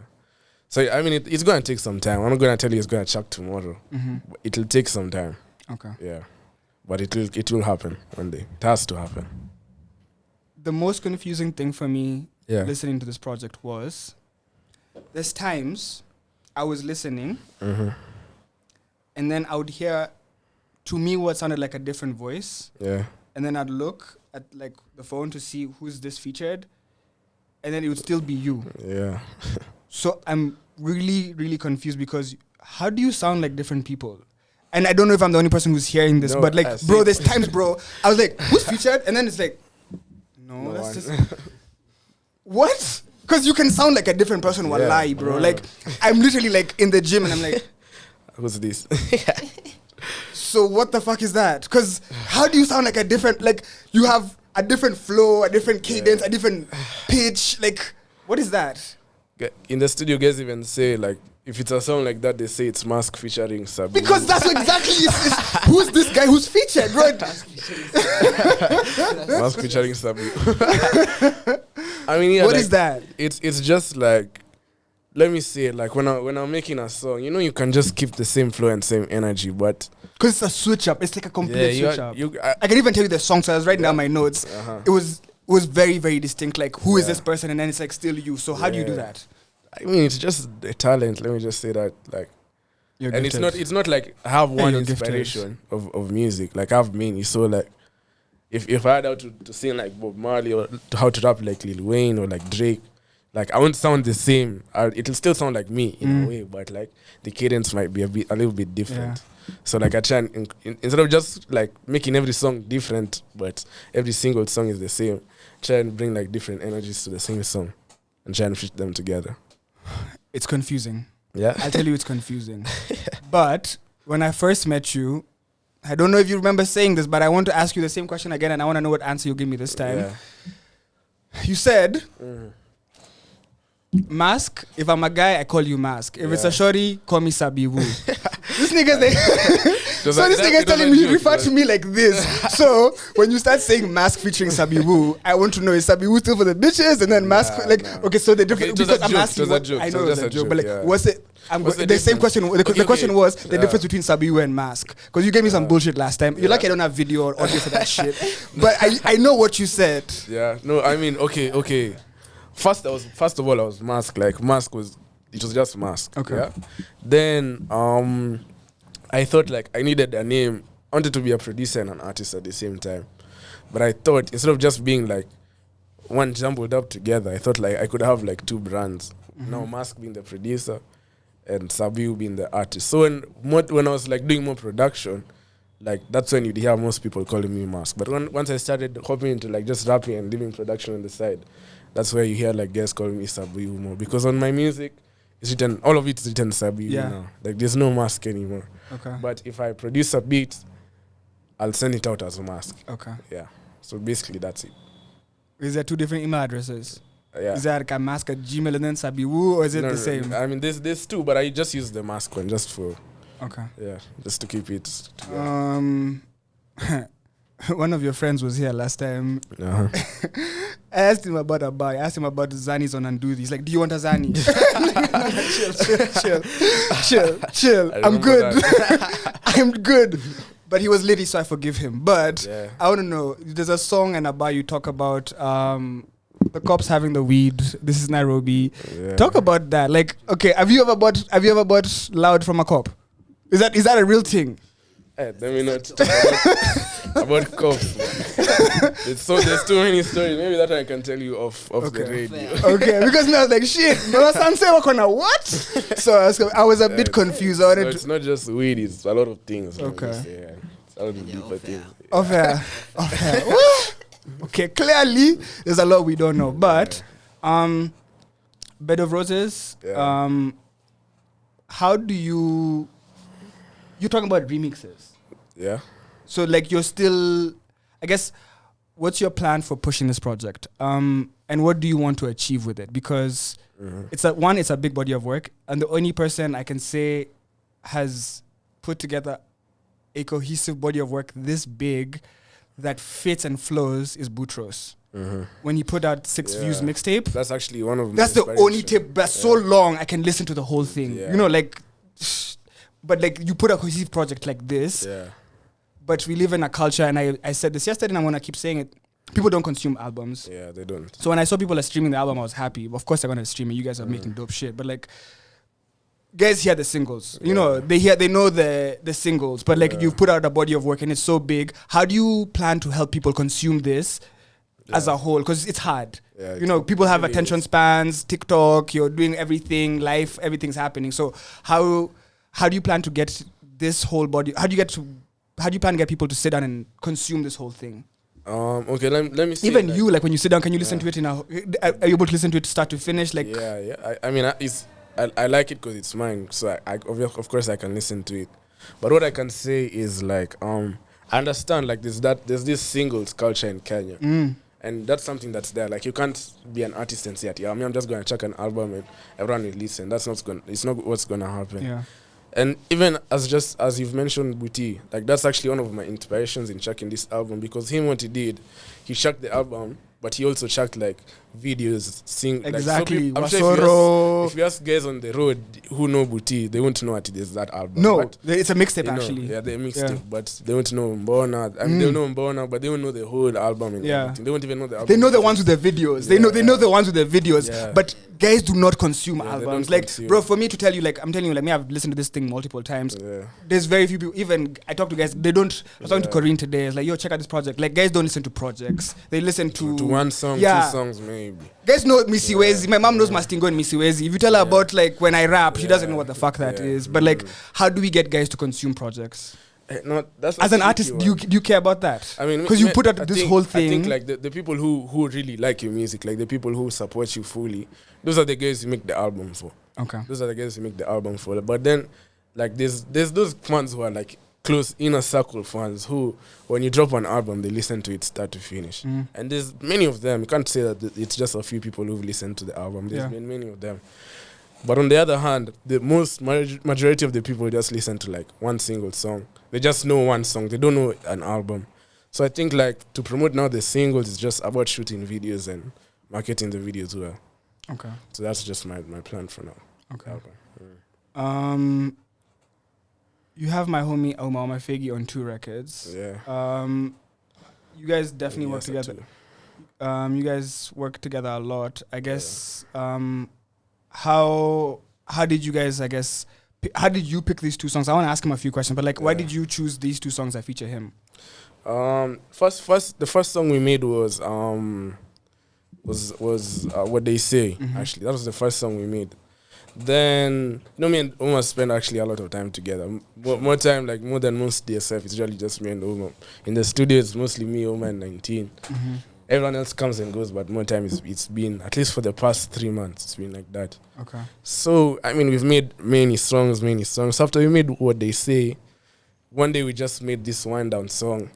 So I mean, it's going to take some time. I'm not going to tell you it's going to chuck tomorrow. But it'll take some time. Okay. Yeah. But it will happen one day. It has to happen. The most confusing thing for me listening to this project was there's times I was listening and then I would hear, to me, what sounded like a different voice. Yeah. And then I'd look at like the phone to see who's this featured, and then it would still be you. Yeah. So I'm really, really confused, because how do you sound like different people? And I don't know if I'm the only person who's hearing this, but like, bro, there's times, bro, I was like, who's featured? And then it's like, no that's just... What? Because you can sound like a different person, wallahi, bro. Like, I'm literally like in the gym and I'm like, who's this? So what the fuck is that? Because how do you sound like a different, like, you have a different flow, a different cadence, a different pitch? Like, what is that? In the studio, guys even say, like, if it's a song like that, they say it's Mask featuring Sabi Wu. Because that's exactly who's this guy who's featured, bro? Mask featuring Sabi Wu. I mean, yeah, what like, is that? It's just like, let me say it, like when I'm making a song, you know, you can just keep the same flow and same energy, but because it's a switch up, it's like a complete switch up. I can even tell you the song, so I was writing down my notes. It was very, very distinct. Like, who is this person? And then it's like still you. So how do you do that? I mean, it's just a talent. Let me just say that, like, and it's not like I have one inspiration of music. Like, I have many. So like, if I had how to sing like Bob Marley, or how to rap like Lil Wayne or like Drake, like, I won't sound the same. It'll still sound like me in a way, but like the cadence might be a little bit different. So like, I try and instead of just like making every song different, but every single song is the same, try and bring like different energies to the same song and try and fit them together. It's confusing. Yeah. I'll tell you, it's confusing. But when I first met you, I don't know if you remember saying this, but I want to ask you the same question again, and I want to know what answer you give me this time. Yeah. You said, Mask, if I'm a guy, I call you Mask. If it's a shorty, call me Sabi Wu. This nigga's like, so this nigga's telling me, refer to me like this. So when you start saying Mask featuring Sabi Wu, I want to know, is Sabi Wu still for the bitches? And then Mask, okay, so the difference, because I'm asking, I know it's a joke, but like, what's it? The same question. The question was the difference between Sabi Wu and Mask. Because you gave me some bullshit last time. You're like, I don't have video or audio for that shit. But I know what you said. Yeah. No, I mean, okay. First of all, I was Mask. Like Mask was just Mask. Okay. Yeah? Then I thought like I needed a name. I wanted to be a producer and an artist at the same time. But I thought instead of just being like one jumbled up together, I thought like I could have like two brands. Now Mask being the producer and Sabi Wu being the artist. So when I was like doing more production, like that's when you'd hear most people calling me Mask. But once I started hopping into like just rapping and doing production on the side, that's where you hear like guys calling me Sabi Wu more. Because on my music, it's written, all of it's written Sabi Wu now. Like there's no Mask anymore. Okay. But if I produce a beat, I'll send it out as a Mask. Okay. Yeah. So basically that's it. Is there two different email addresses? Yeah. Is that like a Mask at Gmail and then Sabi Wu, or is it the same? I mean, there's two, but I just use the Mask one just for... Okay. Yeah, just to keep it together. One of your friends was here last time. Uh-huh. I asked him about a bar. I asked him about Zani's on Undo. He's like, do you want a Zani? Chill. I'm good. I'm good. But he was litty, so I forgive him. But I want to know, there's a song and a bar you talk about the cops having the weed. This is Nairobi. Yeah. Talk about that. Like, okay, have you ever bought loud from a cop? Is that a real thing? Let me not talk about cops. There's too many stories. Maybe that I can tell you off the radio. Okay, because I was like, shit, no, Sanse Wakona, what? So I was a bit confused. So it's not just weed, it's a lot of things. Okay. It's a lot of deeper things. Okay. Okay, clearly, there's a lot we don't know. But, Bed of Roses, how do you're talking about remixes. Yeah. So like you're still, I guess, what's your plan for pushing this project? And what do you want to achieve with it? Because it's a big body of work. And the only person I can say has put together a cohesive body of work this big that fits and flows is Boutros. When he put out 6 Views mixtape. That's actually one of my That's the only tape that's so long I can listen to the whole thing. Yeah. You know, like... But like you put a cohesive project like this, but we live in a culture, and I said this yesterday and I'm gonna keep saying it, people don't consume albums. Yeah, they don't. So when I saw people are streaming the album, I was happy. Of course they're gonna stream it. You guys are making dope shit. But like guys hear the singles. You know, they know the singles. But like you've put out a body of work and it's so big. How do you plan to help people consume this as a whole? Because it's hard. Yeah, you know, people have attention spans, TikTok, you're doing everything, life, everything's happening. So how do you plan to get this whole body? How do you plan to get people to sit down and consume this whole thing? Okay, let me see. Even you, like when you sit down, can you listen to it are you able to listen to it start to finish? Like I mean, I like it because it's mine. So I of course I can listen to it. But what I can say is like I understand like there's this singles culture in Kenya. And that's something that's there. Like you can't be an artist and say, I'm just going to check an album and everyone will listen. It's not what's going to happen. Yeah. And even as you've mentioned Buti, like that's actually one of my inspirations in checking this album, because what he did, he checked the album, but he also checked like videos, exactly. Like, so I'm sure if you ask guys on the road who know Buti, they won't know what it is, that album. No, but it's a mixtape actually. Yeah, they're mixtape, but they won't know Mbona. I mean, they'll know Mbona, but they won't know the whole album and everything. They won't even know the album. They know the ones with the videos. They know the ones with the videos, but guys do not consume albums. Like, bro, for me to tell you, like, I'm telling you, like, me, I've listened to this thing multiple times. There's very few people, even I talk to guys, they don't, I was talking to Corinne today, it's like, yo, check out this project. Like, guys don't listen to projects. They listen to one song, 2 songs, maybe. Guys know Missy Wezi. My mom knows Mastingo and Missy Wezi. If you tell her about, like, when I rap, she doesn't know what the fuck that is. But, like, how do we get guys to consume projects? No, that's as an artist, do you care about that? I mean, because you put out whole thing. I think like the people who really like your music, like the people who support you fully, those are the guys you make the album for. Okay. Those are the guys you make the album for. But then, like there's those fans who are like close inner circle fans who, when you drop an album, they listen to it start to finish. And there's many of them. You can't say that it's just a few people who've listened to the album. There's been many of them. But on the other hand, the majority of the people just listen to like one single song. They just know one song. They don't know an album. So I think like to promote now the singles is just about shooting videos and marketing the videos well. Okay. So that's just my plan for now. Okay. Mm. You have my homie Omar Mafegi on 2 records. Yeah. You guys definitely work Yes, together. too. You guys work together a lot. I guess. How did you guys? I guess. How did you pick these 2 songs? I want to ask him a few questions, but like, why did you choose these 2 songs that feature him? The first song we made was What They Say. Actually, that was the first song we made. Then me and Omar spend actually a lot of time together. More time, like more than most DSF. It's usually just me and Omar. In the studio, it's mostly me, Omar, and 19. Everyone else comes and goes, but more time it's been, at least for the past 3 months, it's been like that. Okay. So I mean, we've made many songs. After we made What They Say, one day we just made this wind down song.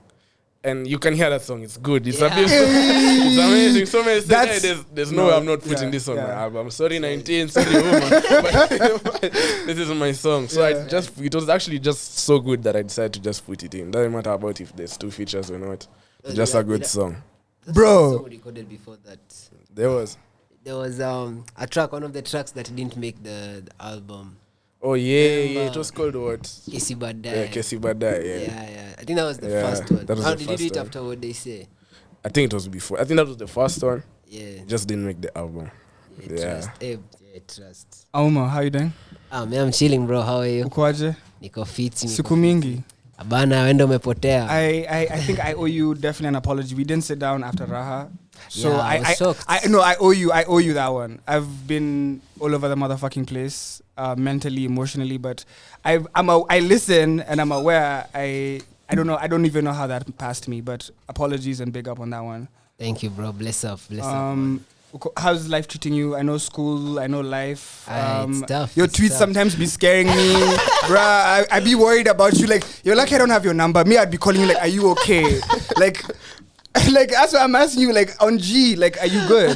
And you can hear that song. It's good. It's it's amazing. So many say, hey, there's no way I'm not putting this on my album. Sorry, 19. Sorry, woman. But this is my song. So it was actually just so good that I decided to just put it in. Doesn't matter about if there's 2 features or not. It's just a good song. Bro. Song recorded before that. There was a track, one of the tracks that didn't make the album. Oh yeah. It was called what? Kesi Badai. Yeah, Kesi Badai. Yeah. Yeah. I think that was the first one. That was How the did you do first it one. after What They Say? I think it was before. I think that was the first one. Yeah. Just didn't make the album. Trust. Trust. Omar, how you doing? Man, I'm chilling, bro. How are you? Ukoaje? Niko fit. Siku mingi. Abana, wenda umepotea. I think I owe you definitely an apology. We didn't sit down after Raha. So Yeah, I was shocked. I owe you that one. I've been all over the motherfucking place, mentally, emotionally, but I listen and I'm aware. I don't know. I don't even know how that passed me, but apologies and big up on that one. Thank you, bro. Bless up. Man. How's life treating you? I know school, I know life. It's tough. Your it's tweets tough. sometimes be scaring me. Bruh, I be worried about you. Like, you're lucky I don't have your number. Me, I'd be calling you like, are you okay? like that's why I'm asking you, like, on G, like, are you good?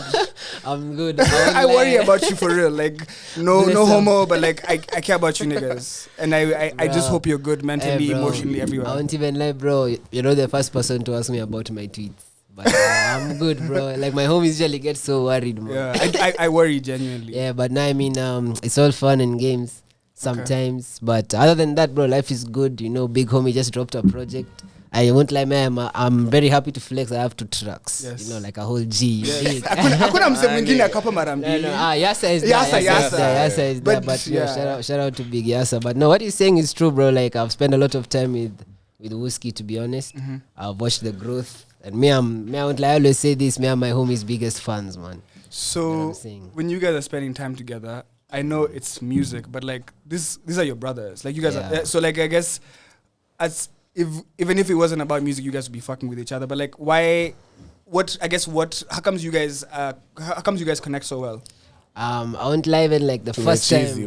I'm good. I worry about you for real. Like, no Bless homo, but like, I care about you niggas. And I just hope you're good mentally, Hey, bro, emotionally, everywhere. I won't even lie, bro. You're not the first person to ask me about my tweets. But I'm good, bro. Like, my homies usually get so worried, man. Yeah, I worry genuinely. Yeah, but now, I mean, it's all fun and games sometimes. Okay. But other than that, bro, life is good. You know, Big Homie just dropped a project. I won't lie, man. I'm very happy to flex. I have 2 tracks. Yes. You know, like a whole G. Yes. Hakuna mse mwingine akapa mara mbili. Yasa is Yasa. there. Yasa is there. But, But shout out to Big Yasa. But no, what he's saying is true, bro. Like, I've spent a lot of time with Whiskey, to be honest. I've watched the growth. And I always say this, me and my homie's biggest fans, man. So when you guys are spending time together, I know it's music, but like these are your brothers. Like you guys are, so like I guess even if it wasn't about music, you guys would be fucking with each other. But like how comes you guys connect so well? I won't lie, even like the first time. See,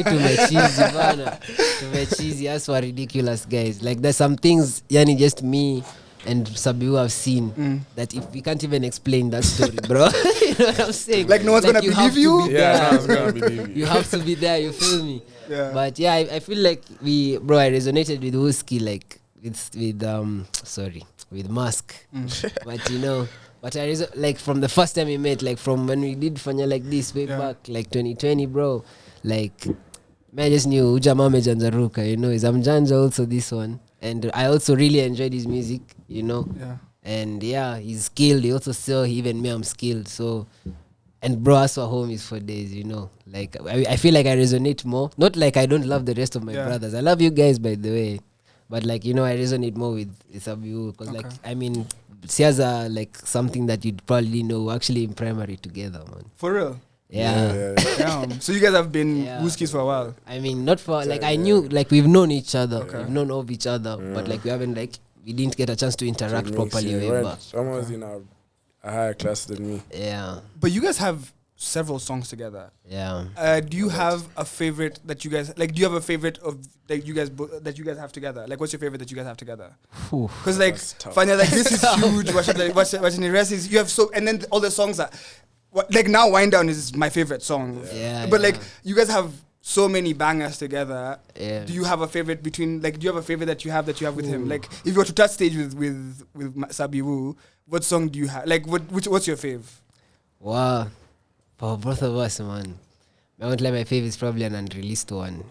tumechizi bana. Tumechizi, that's for ridiculous guys. Like there's some things, yani just me and Sabi Wu have seen that if we can't even explain that story, bro. You know what I'm saying? Like no one's gonna believe you? Yeah, no one's gonna believe you. You have to be there, you feel me? Yeah. But yeah, I feel like I resonated with Whiskey, like with Mask. But you know, like from the first time we met, like from when we did Fanya like this way back, like 2020, bro. Like, man, I just knew Ujama Mejanzaruka, you know, is Amjanja also this one. And I also really enjoyed his music, you know. Yeah. And yeah, he's skilled. He also saw even me, I'm skilled. So, and bro, us were homies for days, you know. Like, I feel like I resonate more. Not like I don't love the rest of my brothers. I love you guys, by the way. But like, you know, I resonate more with Sabi Wu. Because like, I mean, Sia's are like something that you'd probably know actually in primary together, man. For real? Yeah. Damn. So you guys have been Wooskies for a while? I mean, not for, like, I knew, like, we've known each other. We've known of each other. But like, we haven't, like, we didn't get a chance to interact properly way back. Someone was in a higher class than me. Yeah. But you guys have several songs together. Yeah. Do you have a favorite that you guys like? Do you have a favorite of that you guys have together? Like, what's your favorite that you guys have together? Because like, Fanya, like this is huge. Watching the rest is you have so, and then all the songs that like now Wind Down is my favorite song. Yeah, But like yeah. you guys have so many bangers together. Yeah. Do you have a favorite between like? Do you have a favorite that you have with him? Like if you were to touch stage with Sabi Wu, what song do you have? Like what's your fave? Wow. For both of us, man. I won't lie, my favorite is probably an unreleased one.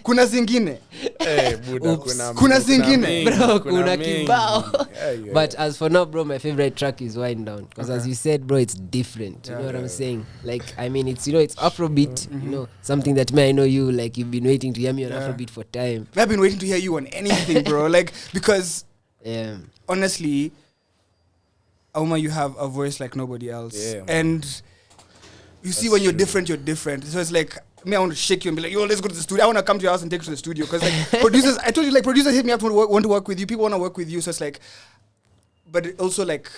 Kuna zingine. Hey, Buddha, Oops. Kuna zingine. mingi, Bro, kuna mingi. kibao. Yeah. But as for now, bro, my favorite track is Wind Down. Because as you said, bro, it's different. You know what I'm saying? Like, I mean, it's, it's Afrobeat, something that I know you, like, you've been waiting to hear me on Afrobeat for time. I've been waiting to hear you on anything, bro. Like, because honestly, Auma, you have a voice like nobody else. Yeah, and you see when you're different, you're different. So it's like, I want to shake you and be like, yo, let's go to the studio. I want to come to your house and take you to the studio. Because like producers, I told you, like producers hit me up to want to work with you. People want to work with you. So it's like, but it also like,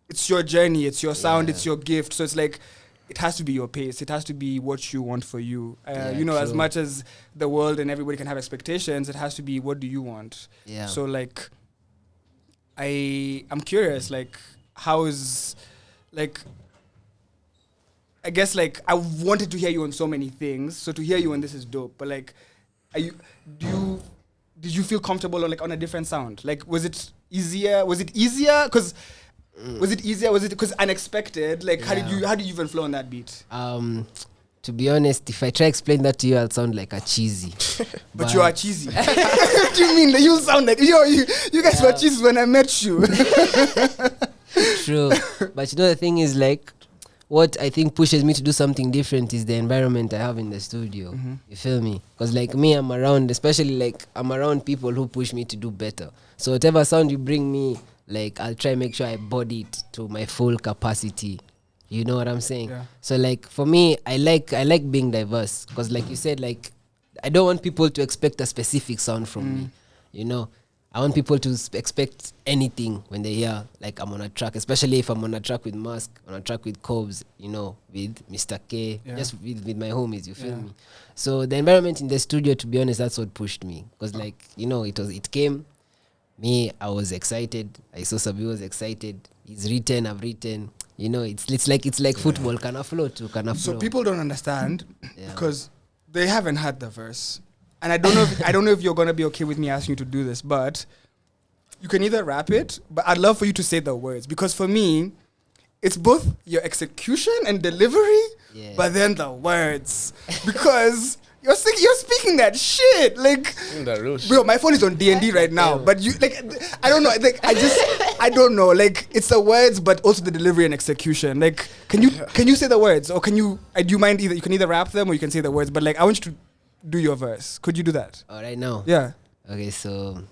it's your journey, it's your sound, it's your gift. So it's like, it has to be your pace. It has to be what you want for you. As much as the world and everybody can have expectations, it has to be what do you want. Yeah. So like, I'm curious, like, how is, like, I guess like I wanted to hear you on so many things. So to hear you on this is dope. But like, did you feel comfortable on a different sound? Like, was it easier? Because unexpected? Like, how did you even flow on that beat? To be honest, if I try to explain that to you, I'll sound like a cheesy. But you are cheesy. What do you mean? Like, you sound like you guys were cheesy when I met you. True. But the thing is, like, what I think pushes me to do something different is the environment I have in the studio. You feel me? Because like me, I'm around people who push me to do better. So whatever sound you bring me, like, I'll try make sure I body it to my full capacity. You know what I'm saying? Yeah. So like for me, I like being diverse. Because like you said, like, I don't want people to expect a specific sound from me. You know? I want people to expect anything when they hear, like, I'm on a track, especially if I'm on a track with Mask, on a track with Cobbs, with Mr. K, just with my homies, you feel me? So the environment in the studio, to be honest, that's what pushed me. Because, like, it came, me, I was excited, I saw Sabi was excited, he's written, I've written, it's like football, can I flow too, can I flow? So people don't understand because they haven't had the verse. And I don't know if you're gonna be okay with me asking you to do this, but you can either rap it, but I'd love for you to say the words because for me, it's both your execution and delivery, but then the words because you're speaking that shit like, bro. My phone is on D&D right now, but you like I don't know, like I don't know, like it's the words, but also the delivery and execution. Like, can you say the words or can you? Do you mind either? You can either rap them or you can say the words, but like I want you to do your verse. Could you do that? Oh, right now? Yeah. Okay, so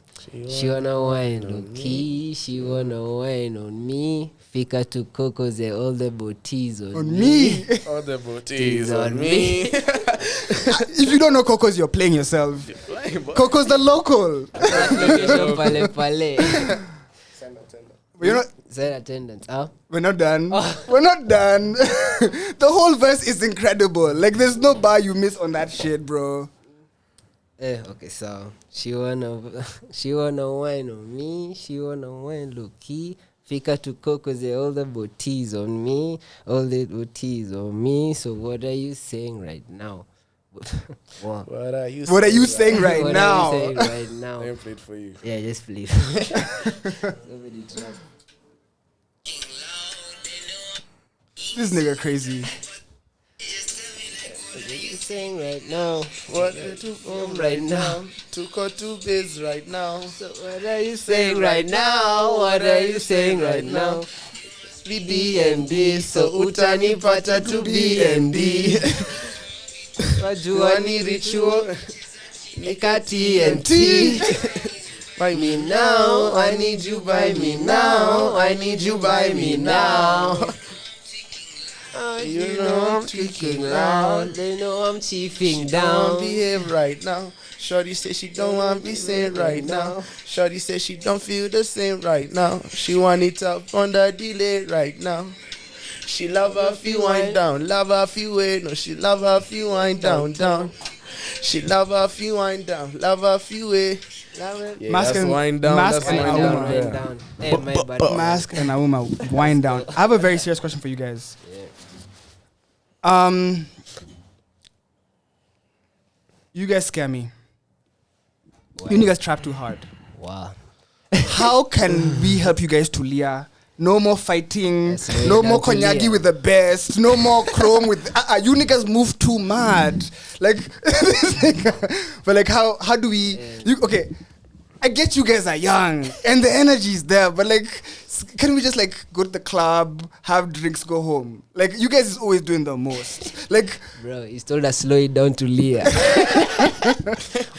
she wanna wine on key, she wanna wine on me. Fika to Coco, all the booties on me. All the booties on me. If you don't know Coco's, you're playing yourself. Coco's the local. Pale pale. You're not. Side attendance. We're not done. We're not done. The whole verse is incredible. Like, there's no bar you miss on that shit, bro. Okay, so she wanna wine on me. She wanna wine low key. Fika to Coco, all the booties on me. All the booties on me. So what are you saying right now? What are you saying right now? What are you saying right now? Let me play it for you. Yeah, just please. Somebody try. This nigga crazy. What are you saying right now? What are you home right now? Took her to biz right now. So what are you saying right now? What are you saying right now? BND, so utanipata to BND. Wajuani ritual, nika TNT. Buy me now, I need you, buy me now. I need you, buy me now. You know I'm tweaking loud. They know I'm chiefing down. Behave right now. Shorty said she don't want me saying right now. Shorty said she don't feel the same right now. She want it up on the delay right now. She love her if you wind down, love her if you wait. No, she love her if you wind down. She love her if you wind down, love her if you wait. Yeah, Mask and wind down. Mask and Auma. Hey, my bad. Mask and Auma, wind down. I have a very serious question for you guys. You guys scare me. Why? You niggas trap too hard. Wow. How can we help you guys to Leah? No more fighting. Yes, No down more to Konyagi Leah. with the best. No more Chrome with. You niggas move too mad. Like, but like, how do we? Okay, I get you guys are young and the energy is there, but like, can we just like go to the club, have drinks, go home? Like, you guys is always doing the most. Like, Bro, he's told us slow it down to Leah.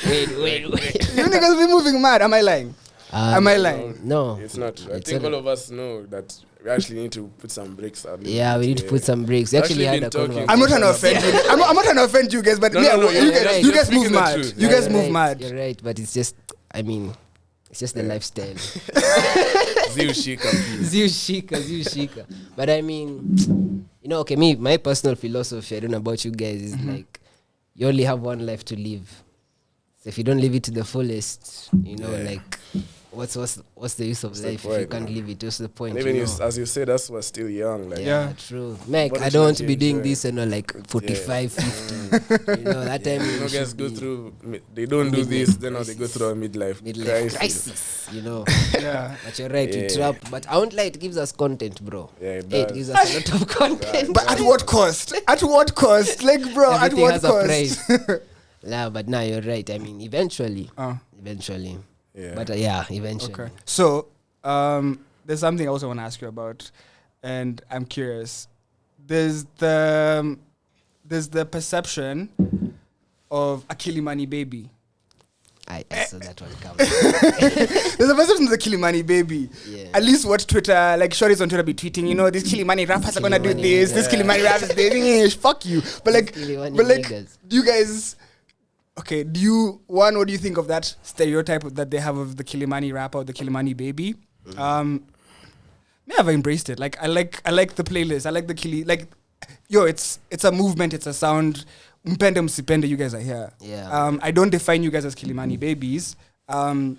wait. you niggas be moving mad. Am I lying? Am I lying? No. It's not. I It's think not. all of us know that we actually need to put some breaks. Yeah, we need to put some breaks. We actually had been a talking. conversation. I'm not trying to offend you. I'm not trying to offend you guys, but No, yeah, no, you you're guys, right. you You're guys move speaking the mad. truth. You Yeah, guys you're move right. mad. You're right, but it's just, I mean, it's just the lifestyle. Ziu Shika. Ziu shika. But I mean, you know, okay, my personal philosophy, I don't know about you guys, is like, you only have one life to live. So if you don't live it to the fullest, you know, like, what's the use of What's the life if you point, can't man? live it? What's the point? And even you know? as you said, that's what's still young. Like, Yeah, true. Mike, What I should don't I want to be change, doing right? this and like 45, 50. You know, that time you you know, should guys go be through. They don't do midlife this, then now they go crisis. through a midlife midlife crisis, you know. Yeah. But you're right, we Yeah. trap. But I won't lie, it gives us content, bro. Yeah, it Hey, it does. gives us a lot of content. But at what cost? At what cost? Like, bro, Everything at has what a cost? price. Nah, but now you're right. I mean, eventually. Eventually. Yeah. But yeah, eventually. Okay. So, there's something I also want to ask you about, and I'm curious. There's the perception of a Kilimani baby. I saw that one coming. There's a perception of the Kilimani baby. Yeah. At least what Twitter, like shorties on Twitter be tweeting, you know, these Kilimani rappers are gonna do Kilimani, this, this yeah. Kilimani rappers doing fuck you. But like, Kilimani niggas. do you guys, okay, what do you think of that stereotype that they have of the Kilimani rapper or the Kilimani baby? Me, I've embraced it. Like, I like the playlist. I like the Kili, like, yo, it's a movement, it's a sound. Mpende msipende, you guys are here. Yeah. I don't define you guys as Kilimani babies. I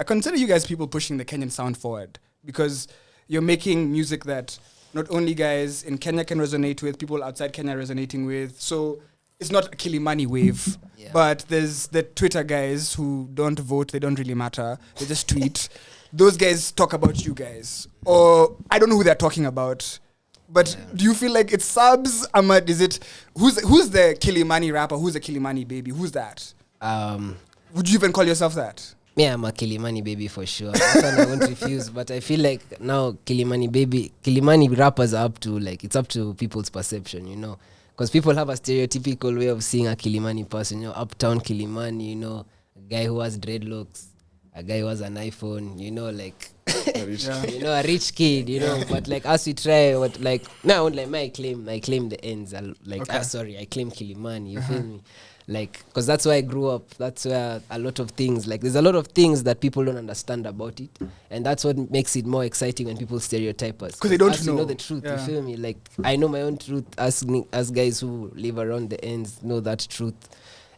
consider you guys people pushing the Kenyan sound forward because you're making music that not only guys in Kenya can resonate with, people outside Kenya resonating with. So it's not a Kilimani wave, but there's the Twitter guys who don't vote, they don't really matter, they just tweet. Those guys talk about you guys. Or I don't know who they're talking about. But do you feel like it's subs? Ahmad, is it who's the Kilimani rapper? Who's the Kilimani baby? Who's that? Would you even call yourself that? Me, I'm a Kilimani baby for sure. That one I won't refuse. But I feel like now Kilimani rappers are up to, like, it's up to people's perception, you know. Because people have a stereotypical way of seeing a Kilimani person, you know, uptown Kilimani, you know, a guy who has dreadlocks, a guy who has an iPhone, you know, like, you know, a rich kid, you know. But like, as we try, I claim the ends. I claim Kilimani, you feel me? Like, because that's where I grew up. That's where a lot of things, like, there's a lot of things that people don't understand about it. And that's what makes it more exciting when people stereotype us. Because they don't us, know. You know the truth, you feel me? Like, I know my own truth. As guys who live around the ends know that truth.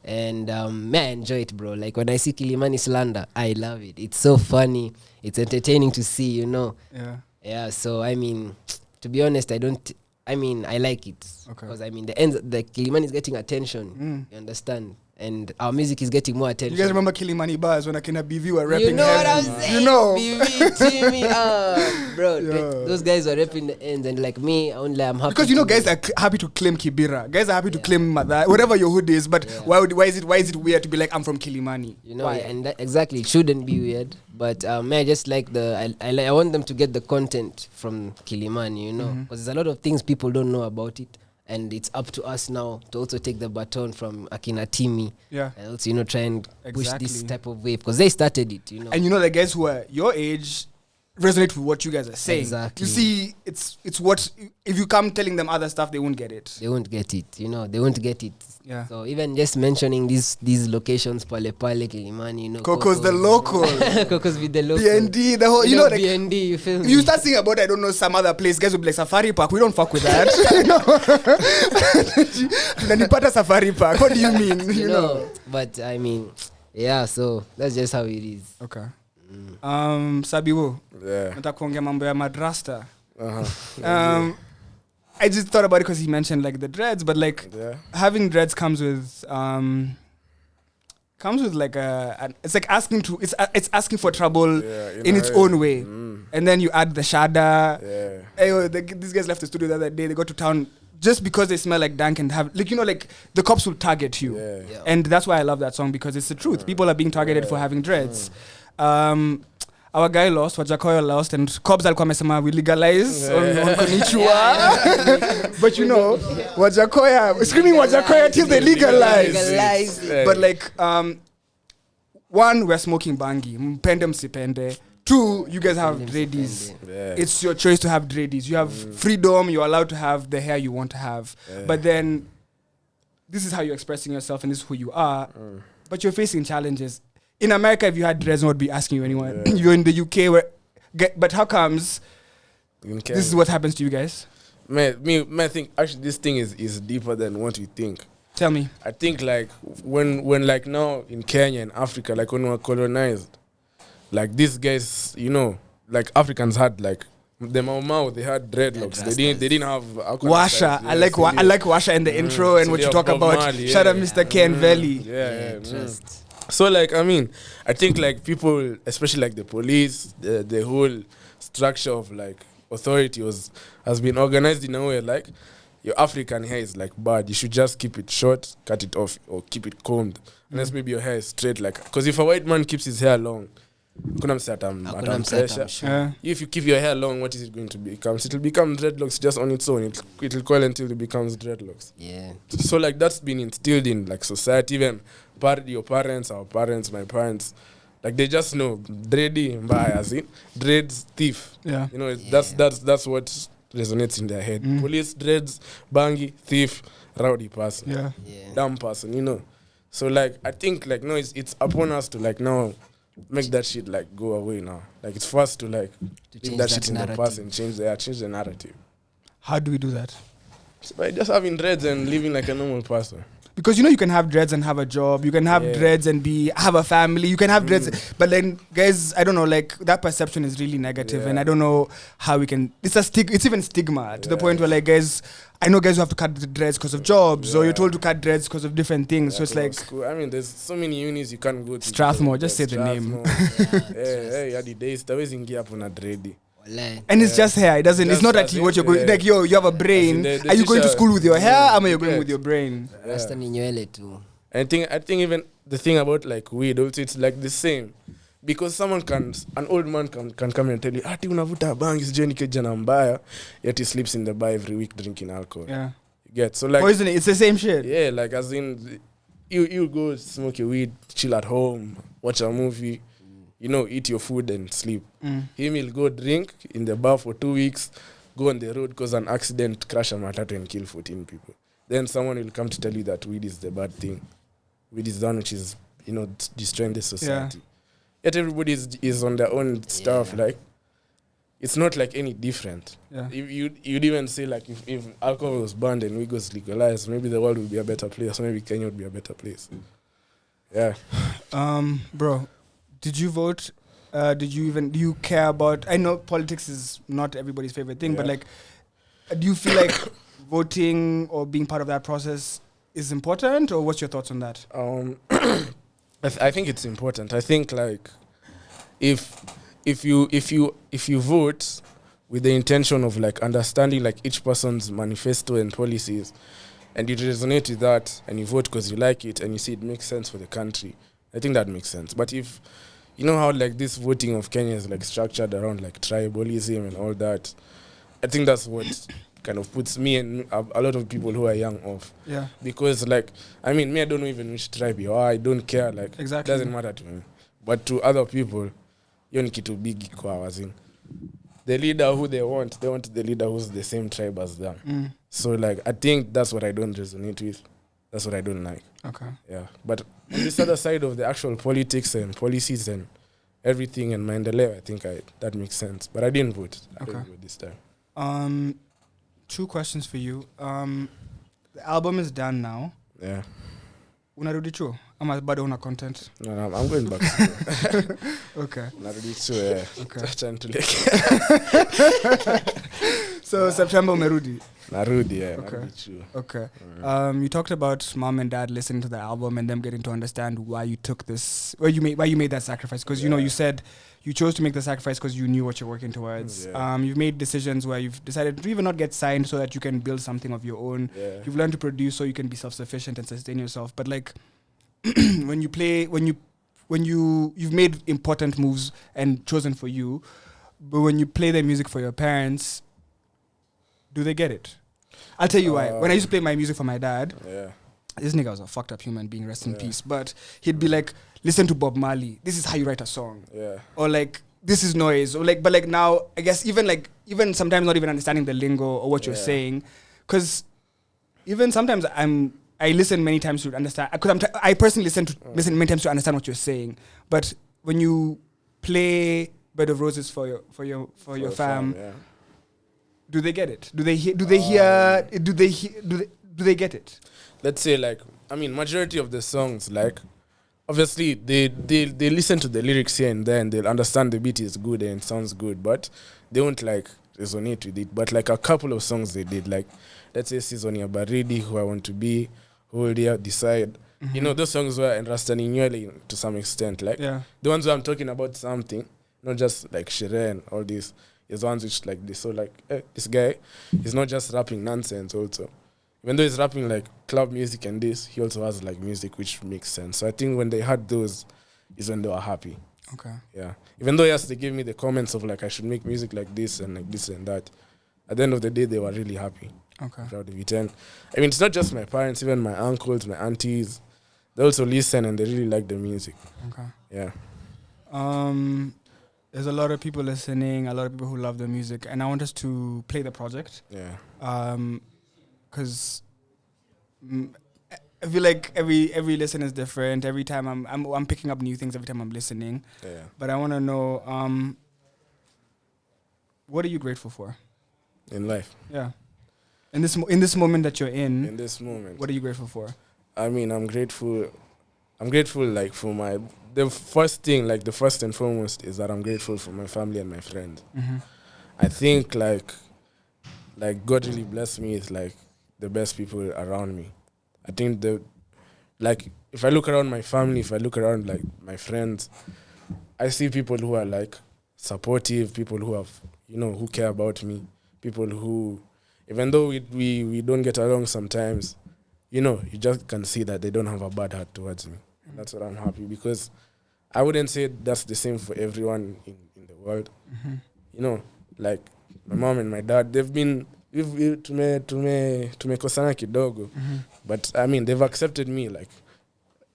And I enjoy it, bro. Like, when I see Kilimani slander, I love it. It's so funny. It's entertaining to see, you know. Yeah, so, I mean, to be honest, I like it. Because, the Kilimani is getting attention. You understand? And our music is getting more attention. You guys remember Kilimani bars when Akina BV were rapping? You know heavy? what I'm saying? You know. BV, Timmy, bro. Those guys are rapping the ends. And like me, I'm happy. Because, you know, guys are happy to claim Kibera. Guys are happy to claim Mada, whatever your hood is. But why is it weird to be like, I'm from Kilimani? You know, why? and that, exactly, it shouldn't be weird. But I just like I want them to get the content from Kilimani, you know. Because there's a lot of things people don't know about it. And it's up to us now to also take the baton from Akina Timmy. And also, you know, try and push this type of wave. Because they started it, you know. And you know, the guys who are your age resonate with what you guys are saying. Exactly. You see, it's what, if you come telling them other stuff, they won't get it. They won't get it, you know. They won't get it. Yeah. So even just mentioning these locations, Pale, Kilimani, you know. Coco's the local. Coco's with the local. BND, the whole, you know, like, BND, you feel me? you start singing about, I don't know, some other place, guys will be like, Safari Park, we don't fuck with that. You know? Nanipata Safari Park, what do you mean? You know? But I mean, yeah, so that's just how it is. Okay. Sabi Wu, Yeah. nataka kuongea mambo ya madrasta. I just thought about it because he mentioned like the dreads, but like having dreads comes with like it's like asking to it's asking for trouble in its own way, and then you add the shada. Hey, these guys left the studio the other day. They go to town just because they smell like dank and have like like the cops will target you, and that's why I love that song because it's the truth. People are being targeted for having dreads. Our guy lost, Wajakoya lost, and cops alikuwa amesema we legalize on Konnichiwa. But Wajakoya, screaming Wajakoya till they legalize. But like, one, we're smoking bangi. Mpende msipende. Two, you guys have dreadies. It's your choice to have dreadies. You have freedom. You're allowed to have the hair you want to have. But then, this is how you're expressing yourself and this is who you are. But you're facing challenges. In America, if you had dreads, no one would be asking you anyone. You're in the UK, but how comes this is what happens to you guys? I think actually this thing is deeper than what we think. Tell me. I think like when like now in Kenya and Africa, like when we were colonized, like these guys, like Africans had like the Mau, they had dreadlocks. They didn't have Washa. I like Washa in the intro and what you talk about. Mali, Shout out Mr. Ken Valley. So like I think like people, especially like the police, the whole structure of like authority has been organized in a way like your African hair is like bad. You should just keep it short, cut it off, or keep it combed. Unless maybe your hair is straight, like because if a white man keeps his hair long, if you keep your hair long, what is it going to become? It will become dreadlocks just on its own. It will coil until it becomes dreadlocks. Yeah. So like that's been instilled in like society. Even your parents, our parents, my parents, like they just know dready mbaya, dreads thief. Yeah. That's what resonates in their head. Police, dreads, bangi, thief, rowdy person, dumb person. So like I think like no, it's upon us to like now make that shit like go away now. Like it's for us to like leave that shit in the past and change the narrative. How do we do that? So by just having dreads and living like a normal person. Because you can have dreads and have a job. You can have dreads and have a family. You can have dreads, but then guys, I don't know. Like that perception is really negative, and I don't know how we can. It's even stigma to the point where like guys, I know guys who have to cut the dreads because of jobs, or you're told to cut dreads because of different things. So it's like school. I mean, there's so many unis you can't go to. Strathmore, just say the name. Yeah, the days there was in up on a dready. And it's just hair. It doesn't. It's not that what you're going. Like you have a brain. Are you going to school with your hair? Or are you going with your brain? Rasta ni nywele tu. I think even the thing about like weed, also it's like the same, because an old man can come and tell you, ati unavuta bangi sijeni kijana mbaya, yet he sleeps in the bar every week drinking alcohol. Yeah. You get so like poisoning. It's the same shit. Yeah, like as in you go smoke your weed, chill at home, watch a movie. Eat your food and sleep. Him will go drink in the bar for 2 weeks, go on the road, cause an accident, crash a matatu and kill 14 people. Then someone will come to tell you that weed is the bad thing. Weed is the one which is, destroying the society. Yet everybody is on their own stuff. Like, it's not like any different. Yeah. You'd even say like if alcohol was banned and weed was legalized, maybe the world would be a better place. Maybe Kenya would be a better place. Yeah. Bro. Did you vote? Do you care about? I know politics is not everybody's favorite thing, but like, do you feel like voting or being part of that process is important, or what's your thoughts on that? I think it's important. I think like, if you vote with the intention of like understanding like each person's manifesto and policies, and you resonate with that, and you vote because you like it, and you see it makes sense for the country, I think that makes sense. But if you know how like this voting of Kenya is like structured around like tribalism and all that, I think that's what kind of puts me and a lot of people who are young off. Yeah. Because like, I mean, I don't know even which tribe you are. I don't care. Like, exactly. It doesn't matter to me. But to other people, you need to big kwa in the leader who they want the leader who's the same tribe as them. So like, I think that's what I don't resonate with. That's what I don't like. Okay. Yeah. But on this other side of the actual politics and policies and everything and Mandela, I think that makes sense. But I didn't vote. I didn't vote this time. 2 questions for you. The album is done now. Yeah. Unarudi chuo? Ama bado una content? No, I'm going back. Okay. Unarudi chuo, yeah. Okay. Trying to So September Merudi. Narudi, yeah. Okay. Narudi true. Okay. You talked about mom and dad listening to the album and them getting to understand why you took this, why you made that sacrifice. Because you said you chose to make the sacrifice because you knew what you're working towards. Yeah. You've made decisions where you've decided to even not get signed so that you can build something of your own. Yeah. You've learned to produce so you can be self-sufficient and sustain yourself. But like when you've made important moves and chosen for you, but when you play their music for your parents, do they get it? I'll tell you why. When I used to play my music for my dad, this nigga was a fucked up human being, rest in peace. But he'd be like, listen to Bob Marley. This is how you write a song. Yeah. Or like, this is noise. Or like, but like now, I guess even sometimes not even understanding the lingo or what you're saying. Because even sometimes I listen many times to understand. Because I personally listen many times to understand what you're saying. But when you play Bed of Roses for your fam, do they get it? Do they get it? Let's say like, I mean, majority of the songs, like, obviously they listen to the lyrics here and there and they'll understand the beat is good and sounds good, but they won't like resonate with it. But like a couple of songs they did, like let's say Seasonia Baridi, Who I Want to Be, Hold Ya, Decide. You know, those songs were Rastaninyele to some extent. Like the ones where I'm talking about something, not just like Shere and all these. Is ones which like this. So like this guy is not just rapping nonsense also. Even though he's rapping like club music and this, he also has like music which makes sense. So I think when they had those is when they were happy. Okay. Yeah. Even though yes, they gave me the comments of like I should make music like this and that. At the end of the day they were really happy. Okay. Proud of it. And I mean it's not just my parents, even my uncles, my aunties, they also listen and they really like the music. Okay. Yeah. There's a lot of people listening, a lot of people who love the music, and I want us to play the project. Yeah. Because I feel like every listen is different. Every time I'm picking up new things every time I'm listening. Yeah. But I want to know, what are you grateful for In life. Yeah. In this moment that you're in. In this moment. What are you grateful for? I mean, I'm grateful like for the first thing, like the first and foremost is that I'm grateful for my family and my friends. Mm-hmm. I think like God really blessed me with like the best people around me. I think if I look around my family, if I look around like my friends, I see people who are like supportive, people who have, who care about me, people who, even though we don't get along sometimes, you just can see that they don't have a bad heart towards me. And that's what I'm happy, because I wouldn't say that's the same for everyone in the world. Mm-hmm. Like my mom and my dad, they've been tumekosana kidogo, but I mean they've accepted me. Like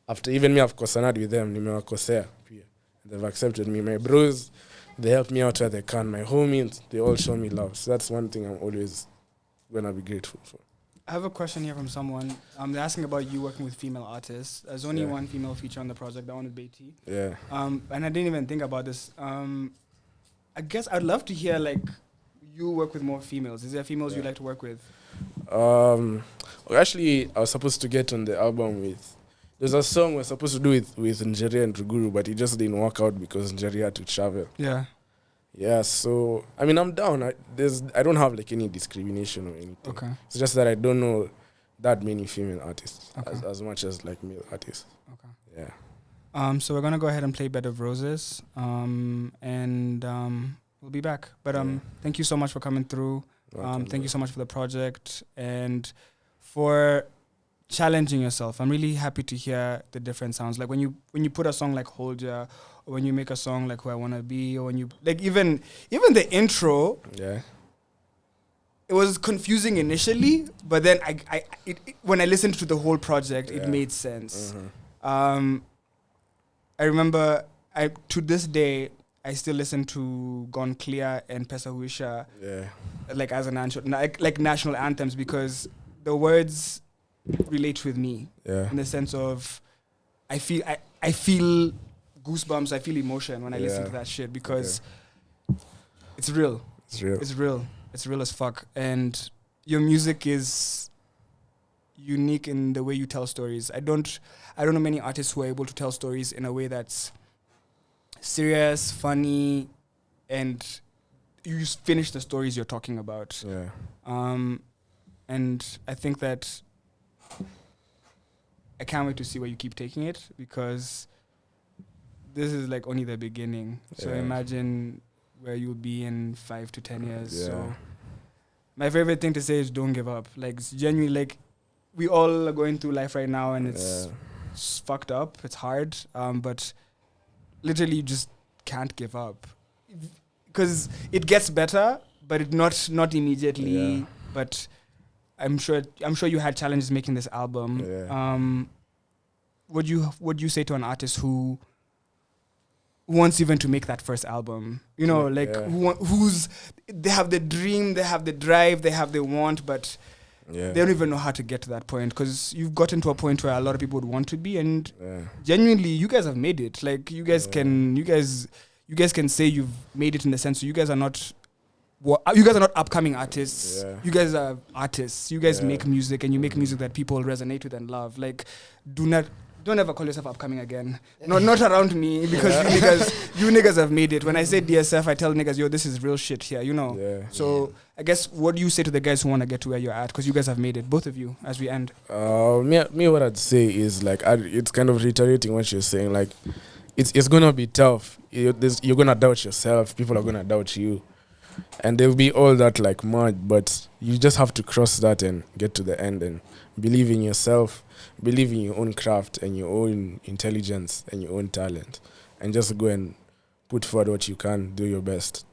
after even me I've kosanad with them, nimewakosea pia. They've accepted me. My bros, they help me out where they can. My homies, they all show me love. So that's one thing I'm always gonna be grateful for. I have a question here from someone. They're asking about you working with female artists. There's only one female feature on the project, that one with Beatty. Yeah. And I didn't even think about this. I guess I'd love to hear like you work with more females. Is there females you like to work with? Actually, I was supposed to get on the album with. There's a song we're supposed to do with Njeri and Ruguru, but it just didn't work out because Njeri had to travel. Yeah. Yeah, so I mean I'm down. I don't have like any discrimination or anything. Okay. It's just that I don't know that many female artists as much as like male artists. Okay. Yeah. So we're gonna go ahead and play Bed of Roses. And we'll be back. But thank you so much for coming through. Thank you so much for the project and for challenging yourself. I'm really happy to hear the different sounds. Like when you put a song like Hold Ya, or when you make a song like Who I Wanna Be, or when you like even the intro. Yeah. It was confusing initially, but then when I listened to the whole project, it made sense. Mm-hmm. I remember to this day I still listen to Gone Clear and Pesa Huisha like as like national anthems, because the words relate with me in the sense of I feel goosebumps, I feel emotion when I listen to that shit, because it's real. It's real as fuck. And your music is unique in the way you tell stories. I don't know many artists who are able to tell stories in a way that's serious, funny, and you finish the stories you're talking about. Yeah. And I think that I can't wait to see where you keep taking it, because this is like only the beginning. So imagine where you'll be in 5 to 10 years. Yeah. So my favorite thing to say is don't give up. Like, it's genuinely, like, we all are going through life right now, and it's fucked up. It's hard. But literally, you just can't give up, because it gets better, but it not immediately. Yeah. But I'm sure you had challenges making this album. Yeah. Would you say to an artist who wants even to make that first album, you know, like who's they have the dream, they have the drive, they have the want, but they don't even know how to get to that point, because you've gotten to a point where a lot of people would want to be, and genuinely you guys have made it. Like, you guys can say you've made it, in the sense so you guys are not upcoming artists. You guys are artists. You guys make music, and you make music that people resonate with and love. Like, don't ever call yourself upcoming again. Not around me, because you niggas have made it. When I say DSF, I tell niggas, yo, this is real shit here, you know. So I guess, what do you say to the guys who want to get to where you're at? Because you guys have made it, both of you, as we end. Me, what I'd say is, like, it's kind of reiterating what you're saying. Like, it's gonna be tough. You're gonna doubt yourself. People are gonna doubt you. And there'll be all that, like, mud, but you just have to cross that and get to the end and believe in yourself, believe in your own craft and your own intelligence and your own talent, and just go and put forward what you can, do your best,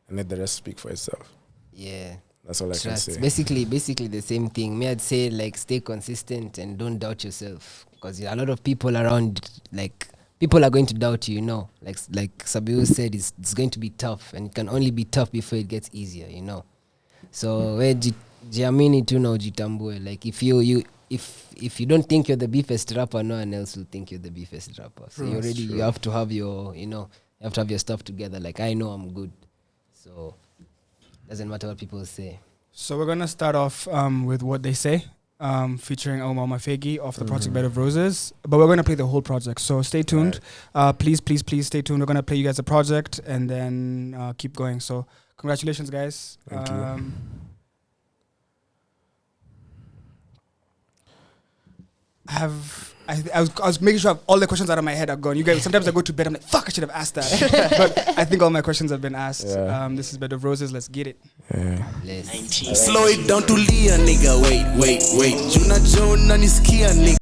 and let the rest speak for itself. Yeah. That's all I can say. Basically the same thing. Me, I'd say, like, stay consistent and don't doubt yourself, because a lot of people around, like, people are going to doubt you, you know. Like Sabi Wu said, it's going to be tough, and it can only be tough before it gets easier, you know. So jiamini tu na ujitambue. Like, if you don't think you're the beefest rapper, no one else will think you're the beefest rapper. So you have to have your, you know, you have to have your stuff together. Like, I know I'm good, so doesn't matter what people say. So we're gonna start off with What They Say, featuring Omar Mafegi off the project Bed of Roses. But we're going to play the whole project, so stay tuned. Please stay tuned. We're going to play you guys the project, and then keep going. So congratulations, guys. Thank you. I was making sure all the questions out of my head are gone. You guys, sometimes I go to bed, I'm like, fuck, I should have asked that. But I think all my questions have been asked. This is Bed of Roses. Let's get it. Slow it down to Leah, nigga. Wait. You not Joe, none is Kia, nigga.